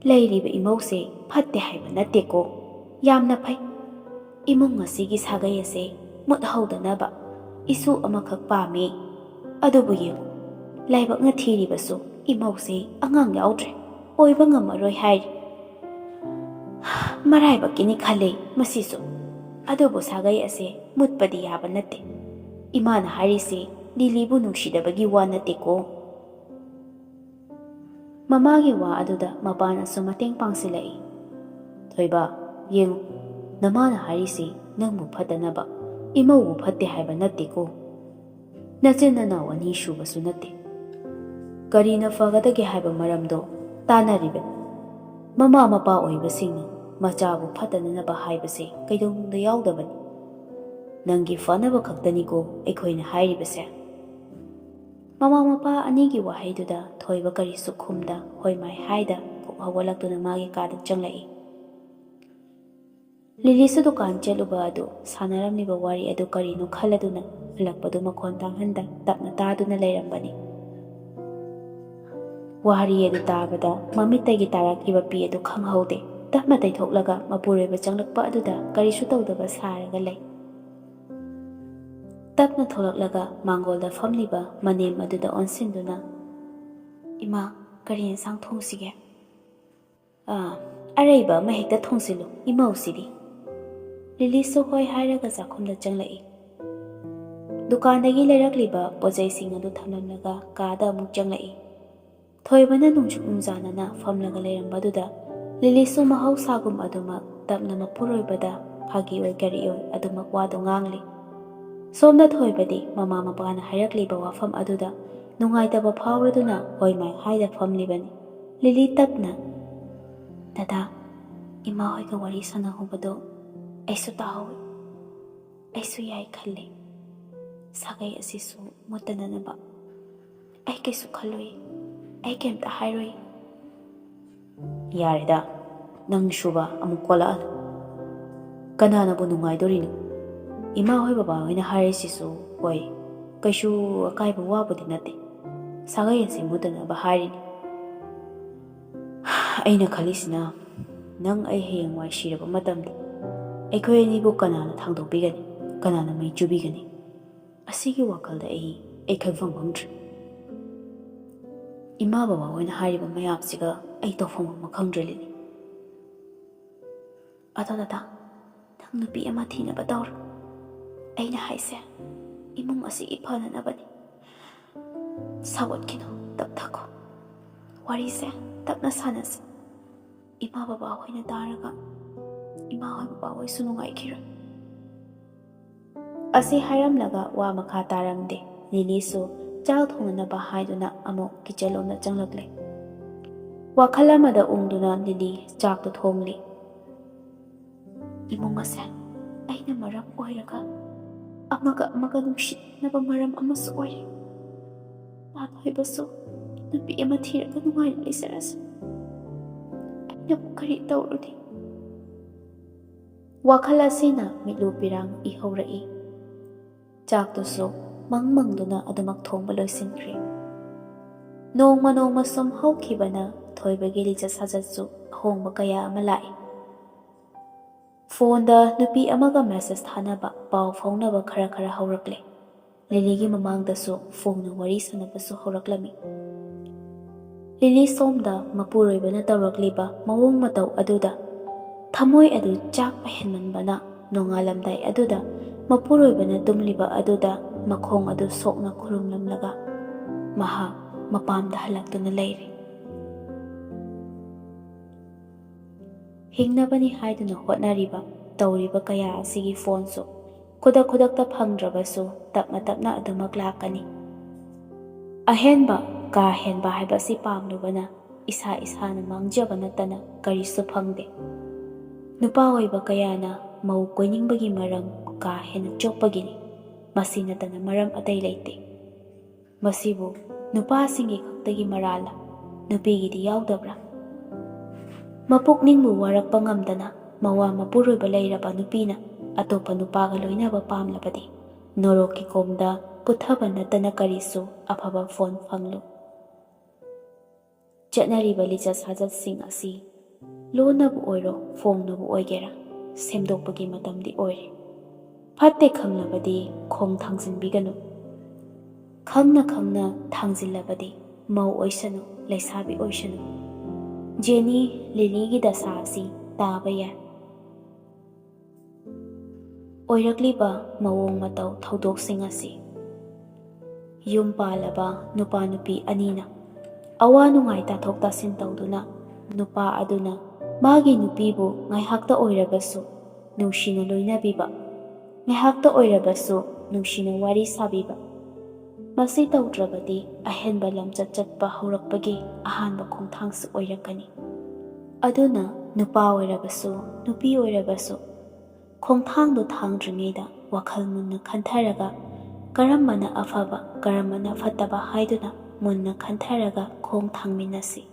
ꯂꯩꯔꯤꯕ ꯏꯃꯧꯁꯦ ꯐꯠꯇꯦ ꯍꯥꯏꯕ ꯅꯠꯇꯦꯀꯣ, ꯌꯥꯝꯅ ꯐꯩ. ꯏꯃꯨꯡ ꯑꯁꯤꯒꯤ ꯁꯥꯒꯩ ꯑꯁꯦ ꯃꯨꯠꯍꯧꯗꯅꯕ ꯏꯁꯨ ꯑꯃꯈꯛ ꯄꯥꯝꯃꯤ. ꯑꯗꯨꯕꯨ ꯌꯦꯡꯉꯨ, ꯂꯥꯏꯕꯛꯅ ꯊꯤꯔꯤꯕꯁꯨ ꯏꯃꯧꯁꯦ ꯑꯉꯥꯡ ꯌꯥꯎꯗ꯭ꯔꯦ, ꯑꯣꯏꯕ ꯉꯝꯃꯔꯣই ꯍꯥꯏꯔꯤ. ꯃꯔꯥꯏꯕꯛꯀꯤꯅꯤ ꯈꯜꯂꯦ ꯃꯁꯤꯁꯨ. ꯑꯗꯨꯕꯨ ꯁꯥꯒꯩ ꯑꯁꯦ ꯃꯨꯠꯄꯗꯤ ꯌꯥꯕ ꯅꯠꯇꯦ. ꯏꯃꯥꯅ ꯍꯥꯏꯔꯤꯁꯦ ꯂꯤꯂꯤꯕꯨ ꯅꯨꯡꯁꯤꯗꯕꯒꯤ ꯋꯥ ꯅꯠꯇꯦꯀꯣ. ꯃꯃꯥꯒꯤ ꯋꯥ ꯑꯗꯨꯗ ꯃꯄꯥꯅꯁꯨ ꯃꯇꯦꯡ ꯄꯥꯡꯁꯤꯜꯂꯛꯏ. ꯊꯣꯏꯕ, ꯌꯦꯡꯉꯨ, ꯅꯃꯥꯅ ꯍꯥꯏꯔꯤꯁꯤ ꯅꯪꯕꯨ ꯐꯠꯇꯅꯕ, ꯏꯃꯧꯕꯨ ꯐꯠꯇꯦ ꯍꯥꯏꯕ ꯅꯠꯇꯦꯀꯣ. ꯅꯆꯤꯟ ꯅꯅꯥꯎ ꯑꯅꯤ ꯁꯨꯕꯁꯨ ꯅꯠꯇꯦ. ꯀꯔꯤꯅ ꯐꯒꯗꯒꯦ ꯍꯥꯏꯕ ꯃꯔꯝꯗꯣ ꯇꯥꯟꯅꯔꯤꯕꯅꯤ. ꯃꯃꯥ ꯃꯄꯥ ꯑꯣꯏꯕꯁꯤꯡꯅ ꯃꯆꯥꯕꯨ ꯐꯠꯇꯅꯅꯕ ꯍꯥꯏꯕꯁꯦ ꯀꯩꯗꯧꯅꯨꯡꯗ ꯌꯥꯎꯗꯕꯅꯤ. ꯅꯪꯒꯤ ꯐꯅꯕ ꯈꯛꯇꯅꯤꯀꯣ ꯑꯩꯈꯣꯏꯅ ꯍꯥꯏꯔꯤꯕꯁꯦ. ꯃꯃꯥ ꯃꯄꯥ ꯑꯅꯤꯒꯤ ꯋꯥꯍꯩꯗꯨꯗ ꯊꯣꯏꯕ ꯀꯔꯤꯁꯨ ꯈꯨꯝꯗ ꯍꯣꯏ ꯃꯥꯏ ꯍꯥꯏꯗ ꯀꯣꯛ ꯍꯧꯒꯠꯂꯛꯇꯨꯅ ꯃꯥꯒꯤ ꯀꯥꯗ ꯆꯪꯂꯛꯏ. ꯂꯤꯂꯤꯁꯨ ꯗꯨꯀꯥꯟ ꯆꯠꯂꯨꯕ ꯑꯗꯨ ꯁꯥꯟꯅꯔꯝꯂꯤꯕ ꯋꯥꯔꯤ ꯑꯗꯨ ꯀꯔꯤꯅꯣ ꯈꯜꯂꯗꯨꯅ ꯍꯜꯂꯛꯄꯗꯨ ꯃꯈꯣꯟ ꯇꯥꯍꯟꯗ ꯇꯞꯅ ꯇꯥꯗꯨꯅ ꯂꯩꯔꯝꯕꯅꯤ꯫ ꯋꯥꯔꯤ ꯑꯗꯨ ꯇꯥꯕꯗ ꯃꯃꯤꯠꯇꯒꯤ ꯇꯥꯔꯛꯈꯤꯕ ꯄꯤ ꯑꯗꯨ ꯈꯪꯍꯧꯗꯦ꯫ ꯇꯞꯅ ꯇꯩꯊꯣꯛꯂꯒ ꯃꯄꯨꯔꯣꯏꯕ ꯆꯪꯂꯛꯄ ꯑꯗꯨꯗ ꯀꯔꯤꯁꯨ ꯇꯧꯗꯕ ꯁꯥꯔꯒ ꯂꯩ꯫ ꯇꯞꯅ ꯊꯣꯛꯂꯛꯂꯒ ꯃꯥꯡꯒꯣꯜꯗ ꯐꯝꯂꯤꯕ ꯃꯅꯦꯝ ꯑꯗꯨꯗ ꯑꯣꯟꯁꯤꯟꯗꯨꯅ, "ꯏꯃꯥ, ꯀꯔꯤ ꯌꯦꯟꯁꯥꯡ ꯊꯣꯡꯁꯤꯒꯦ?" "ꯑꯔꯩꯕ ꯑꯃ ꯍꯦꯛꯇ ꯊꯣꯡꯁꯤꯜꯂꯨ, ꯏꯃꯧꯁꯤꯗꯤ꯫" ꯂꯤꯂꯤꯁꯨ ꯍꯣꯏ ꯍꯥꯏꯔꯒ ꯆꯥꯛꯈꯨꯝꯗ ꯆꯪꯂꯛꯏ꯫ ꯗꯨꯀꯥꯟꯗꯒꯤ ꯂꯩꯔꯛꯂꯤꯕ ꯄꯣꯠꯆꯩꯁꯤꯡ ꯑꯗꯨ ꯊꯝꯂꯝꯂꯒ ꯀꯥꯗ ꯑꯃꯨꯛ ꯆꯪꯂꯛꯏ꯫ ꯊꯣꯏꯕꯅ ꯅꯣꯡꯆꯨꯞ ꯅꯨꯡꯖꯥꯅꯅ ꯐꯝꯂꯒ ꯂꯩꯔꯝꯕꯗꯨꯗ ꯂꯤꯂꯤꯁꯨ ꯃꯍꯧꯁꯥꯒꯨꯝ ꯑꯗꯨꯃꯛ ꯇꯞꯅ ꯃꯄꯨꯔꯣꯏꯕꯗ ꯐꯥꯒꯤ ꯑꯣꯏ ꯀꯔꯤ ꯑꯣꯏ ꯑꯗꯨꯃꯛ ꯋꯥꯗꯨ ꯉꯥꯡꯂꯤ꯫ ꯁꯣꯝꯗ ꯊꯣꯏꯕꯗꯤ ꯃꯃꯥ ꯃꯄꯥꯅ ꯍꯥꯏꯔꯛꯂꯤꯕ ꯋꯥꯐꯝ ꯑꯗꯨꯗ ꯅꯨꯡꯉꯥꯏꯇꯕ ꯐꯥꯎꯔꯗꯨꯅ ꯍꯣꯏ ꯃꯥꯏ ꯍꯥꯏꯗ ꯐꯝꯂꯤꯕꯅꯤ꯫ ꯂꯤꯂꯤ ꯇꯞꯅ, "ꯗꯗꯥ, ꯏꯃꯥ ꯍꯣꯏꯒ ꯋꯥꯔꯤ ꯁꯥꯟꯅꯍꯧꯕꯗꯣ ꯑꯩꯁꯨ ꯇꯥꯍꯧꯏ꯫ ꯑꯩꯁꯨ ꯌꯥꯏ ꯈꯜꯂꯤ꯫ ꯁꯥꯒꯩ ꯑꯁꯤꯁꯨ ꯃꯨꯠꯇꯅꯅꯕ ꯑꯩ ꯀꯩꯁꯨ ꯈꯜꯂꯨꯏ꯫ ꯑꯩ ꯀꯩꯝꯇ ꯍꯥꯏꯔꯣꯏ." "ꯌꯥꯔꯦꯗ, ꯅꯪ ꯁꯨꯕ ꯑꯃꯨꯛ ꯀꯣꯜꯂꯛꯑꯅꯨ꯫ ꯀꯅꯥꯅꯕꯨ ꯅꯨꯡꯉꯥꯏꯗꯣꯔꯤꯅꯣ? ꯏꯃꯥ ꯍꯣꯏ ꯕꯕꯥ ꯍꯣꯏꯅ ꯍꯥꯏꯔꯤꯁꯤꯁꯨ ꯍꯣꯏ, ꯀꯩꯁꯨ ꯑꯀꯥꯏꯕ ꯋꯥꯕꯨꯗꯤ ꯅꯠꯇꯦ꯫ ꯁꯥꯒꯩ ꯑꯁꯤ ꯃꯨꯠꯇꯅꯕ ꯍꯥꯏꯔꯤꯅꯤ꯫ ꯑꯩꯅ ꯈꯜꯂꯤꯁꯤꯅ ꯅꯪ ꯑꯩ ꯍꯌꯦꯡꯋꯥꯏ ꯁꯤꯔꯕ ꯃꯇꯝꯗ ꯑꯩꯈꯣꯏ ꯑꯅꯤꯕꯨ ꯀꯅꯥꯅ ꯊꯥꯡꯗꯣꯛꯄꯤꯒꯅꯤ? ꯀꯅꯥꯅ ꯃꯩ ꯆꯨꯕꯤꯒꯅꯤ? ꯑꯁꯤꯒꯤ ꯋꯥꯈꯜꯗ ꯑꯩ ꯈꯪꯐꯝ ꯈꯪꯗ꯭ꯔꯦ꯫ ꯏꯃꯥ ꯕꯕꯥ ꯍꯣꯏꯅ ꯍꯥꯏꯔꯤꯕ ꯃꯌꯥꯝꯁꯤꯒ ꯑꯩ ꯇꯧꯐꯝ ꯑꯃ ꯈꯪꯗ꯭ꯔꯦ ꯂꯤꯂꯤ." "ꯑꯗꯣ ꯗꯗꯥ, ꯅꯪ ꯅꯨꯄꯤ ꯑꯃ ꯊꯤꯅꯕ ꯇꯧꯔꯣ꯫ ꯑꯩꯅ ꯍꯥꯏꯁꯦ ꯏꯃꯨꯡ ꯑꯁꯤꯒꯤ ꯐꯅꯅꯕꯅꯤ꯫ ꯁꯥꯎꯒꯠꯈꯤꯅꯨ, ꯇꯞꯊꯈꯣ꯫ ꯋꯥꯔꯤꯁꯦ ꯇꯞꯅ ꯁꯥꯟꯅꯁꯤ꯫ ꯏꯃꯥ ꯕꯕꯥ ꯍꯣꯏꯅ ꯇꯥꯔꯒ ꯏꯃꯥ ꯍꯣꯏ ꯕꯕꯥ ꯍꯣꯏꯁꯨ ꯅꯨꯡꯉꯥꯏꯈꯤꯔꯣꯏ." ꯑꯁꯤ ꯍꯥꯏꯔꯝꯂꯒ ꯋꯥ ꯃꯈꯥ ꯇꯥꯔꯝꯗꯦ꯫ ꯂꯤꯂꯤꯁꯨ ꯆꯥꯛ ꯊꯣꯡꯅꯅꯕ ꯍꯥꯏꯗꯨꯅ ꯑꯃꯨꯛ ꯀꯤꯆꯟꯂꯣꯝꯗ ꯆꯪꯂꯛꯂꯦ꯫ ꯋꯥꯈꯜ ꯑꯃꯗ ꯎꯪꯗꯨꯅ ꯂꯤꯂꯤ ꯆꯥꯛꯇꯨ ꯊꯣꯡꯂꯤ꯫ "ꯏꯃꯨꯡ ꯑꯁꯦ ꯑꯩꯅ ꯃꯔꯝ ꯑꯣꯏꯔꯒ ꯑꯃꯒ ꯅꯨꯡꯁꯤꯅꯕ ꯃꯔꯝ ꯑꯃꯁꯨ ꯑꯣꯏꯔꯤ꯫ ꯊꯣꯏꯕꯁꯨ ꯅꯨꯄꯤ ꯑꯃ ꯊꯤꯔꯒ ꯅꯨꯡꯉꯥꯏꯅ ꯂꯩꯖꯔꯁꯤ꯫ ꯑꯩꯅꯕꯨ ꯀꯔꯤ ꯇꯧꯔꯨꯅꯤ?" ꯋꯥꯈꯜ ꯑꯁꯤꯅ ꯃꯤꯠꯂꯨ ꯄꯤꯔꯥꯡ ꯏꯍꯧꯔꯛꯏ꯫ ꯆꯥꯛꯇꯨꯁꯨ ꯃꯪꯗꯨꯅ ꯑꯗꯨꯃꯛ ꯊꯣꯡꯕ ꯂꯣꯏꯁꯤꯟꯈ꯭ꯔꯦ꯫ ꯅꯣꯡꯃ ꯁꯨꯝ ꯍꯧꯈꯤꯕꯅ ꯊꯣꯏꯕꯒꯤ ꯂꯤꯆꯠ ꯁꯥꯖꯠꯁꯨ ꯑꯍꯣꯡꯕ ꯀꯌꯥ ꯑꯃ ꯂꯥꯛꯏ꯫ ꯐꯣꯟꯗ ꯅꯨꯄꯤ ꯑꯃꯒ ꯃꯦꯁꯦꯖ ꯊꯥꯅꯕ, ꯄꯥꯎ ꯐꯥꯎꯅꯕ ꯈꯔ ꯍꯧꯔꯛꯂꯦ꯫ ꯂꯤꯂꯤꯒꯤ ꯃꯃꯥꯡꯗꯁꯨ ꯐꯣꯟꯅ ꯋꯥꯔꯤ ꯁꯥꯟꯅꯕꯁꯨ ꯍꯧꯔꯛꯂꯝꯃꯤ꯫ ꯂꯤꯂꯤ ꯁꯣꯝꯗ ꯃꯄꯨꯔꯣꯏꯕꯅ ꯇꯧꯔꯛꯂꯤꯕ ꯃꯑꯣꯡ ꯃꯇꯧ ꯑꯗꯨꯗ ꯊꯃꯣꯏ ꯑꯗꯨ ꯆꯥꯛꯄ ꯍꯦꯟꯃꯟꯕꯅ ꯅꯣꯡꯉꯥꯜꯂꯝꯗꯥꯏ ꯑꯗꯨꯗ ꯃꯄꯨꯔꯣꯏꯕꯅ ꯇꯨꯝꯂꯤꯕ ꯑꯗꯨꯗ ꯃꯈꯣꯡ ꯑꯗꯨ ꯁꯣꯛꯅ ꯈꯨꯔꯨꯝꯂꯝꯂꯒ ꯃꯍꯥꯛ ꯃꯄꯥꯝꯗ ꯍꯜꯂꯛꯇꯨꯅ ꯂꯩꯔꯦ꯫ ꯍꯤꯡꯅꯕꯅꯤ ꯍꯥꯏꯗꯨꯅ ꯍꯣꯠꯅꯔꯤꯕ, ꯇꯧꯔꯤꯕ ꯀꯌꯥ ꯑꯁꯤꯒꯤ ꯐꯣꯟꯁꯨ ꯈꯨꯗꯛꯇ ꯐꯪꯗ꯭ꯔꯕꯁꯨ ꯇꯞꯅ ꯑꯗꯨꯃꯛ ꯂꯥꯛꯀꯅꯤ꯫ ꯑꯍꯦꯟꯕ, ꯀꯥ ꯍꯦꯟꯕ ꯍꯥꯏꯕꯁꯤ ꯄꯥꯝꯂꯨꯕꯅ ꯏꯁꯥꯅ ꯃꯥꯡꯖꯕ ꯅꯠꯇꯅ ꯀꯔꯤꯁꯨ ꯐꯪꯗꯦ꯫ ꯅꯨꯄꯥ ꯑꯣꯏꯕ ꯀꯌꯥꯅ ꯃꯧ ꯀꯣꯏꯅꯤꯡꯕꯒꯤ ꯃꯔꯝ ꯀꯥ ꯍꯦꯟꯅ ꯆꯣꯞꯄꯒꯤꯅꯤ꯫ ꯃꯁꯤ ꯅꯠꯇꯅ ꯃꯔꯝ ꯑꯇꯩ ꯂꯩꯇꯦ꯫ ꯃꯁꯤꯕꯨ ꯅꯨꯄꯥꯁꯤꯡꯒꯤ ꯈꯛꯇꯒꯤ ꯃꯔꯥꯜꯂ? ꯅꯨꯄꯤꯒꯤꯗꯤ ꯌꯥꯎꯗꯕ꯭ꯔꯥ? ꯃꯄꯨꯛꯅꯤꯡꯕꯨ ꯋꯥꯔꯛꯄ ꯉꯝꯗꯅ ꯃꯋꯥ ꯃꯄꯨꯔꯣꯏꯕ ꯂꯩꯔꯕ ꯅꯨꯄꯤꯅ ꯑꯇꯣꯞꯄ ꯅꯨꯄꯥꯒ ꯂꯣꯏꯅꯕ ꯄꯥꯝꯂꯕꯗꯤ ꯅꯣꯔꯣꯛꯀꯤ ꯀꯣꯝꯗ ꯄꯨꯊꯕ ꯅꯠꯇꯅ ꯀꯔꯤꯁꯨ ꯑꯐꯕ ꯐꯣꯟ ꯐꯪꯂꯣꯏ꯫ ꯆꯠꯅꯔꯤꯕ ꯂꯤꯆꯠ ꯁꯥꯖꯠꯁꯤꯡ ꯑꯁꯤ ꯂꯣꯟꯅꯕꯨ ꯑꯣꯏꯔꯣ ꯐꯣꯡꯅꯕꯨ ꯑꯣꯏꯒꯦꯔꯥ ꯁꯦꯝꯗꯣꯛꯄꯒꯤ ꯃꯇꯝꯗꯤ ꯑꯣꯏꯔꯦ꯫ ꯐꯠꯇꯦ ꯈꯪꯂꯕꯗꯤ ꯈꯣꯡ ꯊꯥꯡꯖꯤꯟꯕꯤꯒꯅꯨ꯫ ꯈꯪꯅ ꯊꯥꯡꯖꯤꯜꯂꯕꯗꯤ ꯃꯧ ꯑꯣꯏꯁꯅꯨ, ꯂꯩꯁꯥꯕꯤ ꯑꯣꯏꯁꯅꯨ, ꯖꯦꯅꯤ, ꯂꯤꯂꯤꯒꯤ ꯗꯁꯥ ꯑꯁꯤ ꯇꯥꯕ ꯌꯥꯏ꯫ ꯑꯣꯏꯔꯛꯂꯤꯕ ꯃꯑꯣꯡ ꯃꯇꯧ ꯊꯧꯗꯣꯛꯁꯤꯡ ꯑꯁꯤ ꯌꯨꯝ ꯄꯥꯜꯂꯕ ꯅꯨꯄꯥ ꯅꯨꯄꯤ ꯑꯅꯤꯅ ꯑꯋꯥ ꯅꯨꯡꯉꯥꯏ ꯇꯥꯊꯣꯛ ꯇꯥꯁꯤꯟ ꯇꯧꯗꯨꯅ ꯅꯨꯄꯥ ꯑꯗꯨꯅ ꯃꯥꯒꯤ ꯅꯨꯄꯤꯕꯨ ꯉꯥꯏꯍꯥꯛꯇ ꯑꯣꯏꯔꯕꯁꯨ ꯅꯨꯡꯁꯤꯅ ꯂꯣꯏꯅꯕꯤꯕ, ꯉꯥꯏꯍꯥꯛꯇ ꯑꯣꯏꯔꯕꯁꯨ ꯅꯨꯡꯁꯤꯅ ꯋꯥꯔꯤ ꯁꯥꯕꯤꯕ, ꯃꯁꯤ ꯇꯧꯗ꯭ꯔꯕꯗꯤ ꯑꯍꯦꯟꯕ ꯂꯝꯆꯠ ꯆꯠꯄ ꯍꯧꯔꯛꯄꯒꯤ ꯑꯍꯥꯟꯕ ꯈꯣꯡꯊꯥꯡꯁꯨ ꯑꯣꯏꯔꯛꯀꯅꯤ꯫ ꯑꯗꯨꯅ ꯅꯨꯄꯥ ꯑꯣꯏꯔꯕꯁꯨ ꯅꯨꯄꯤ ꯑꯣꯏꯔꯕꯁꯨ ꯈꯣꯡꯊꯥꯡꯗꯨ ꯊꯥꯡꯗ꯭ꯔꯤꯉꯩꯗ ꯋꯥꯈꯜ ꯃꯨꯟꯅ ꯈꯟꯊꯔꯒ ꯀꯔꯝꯕꯅ ꯑꯐꯕ, ꯀꯔꯝꯕꯅ ꯐꯠꯇꯕ ꯍꯥꯏꯗꯨꯅ ꯃꯨꯟꯅ ꯈꯟꯊꯔꯒ ꯈꯣꯡ ꯊꯥꯡꯃꯤꯟꯅꯁꯤ꯫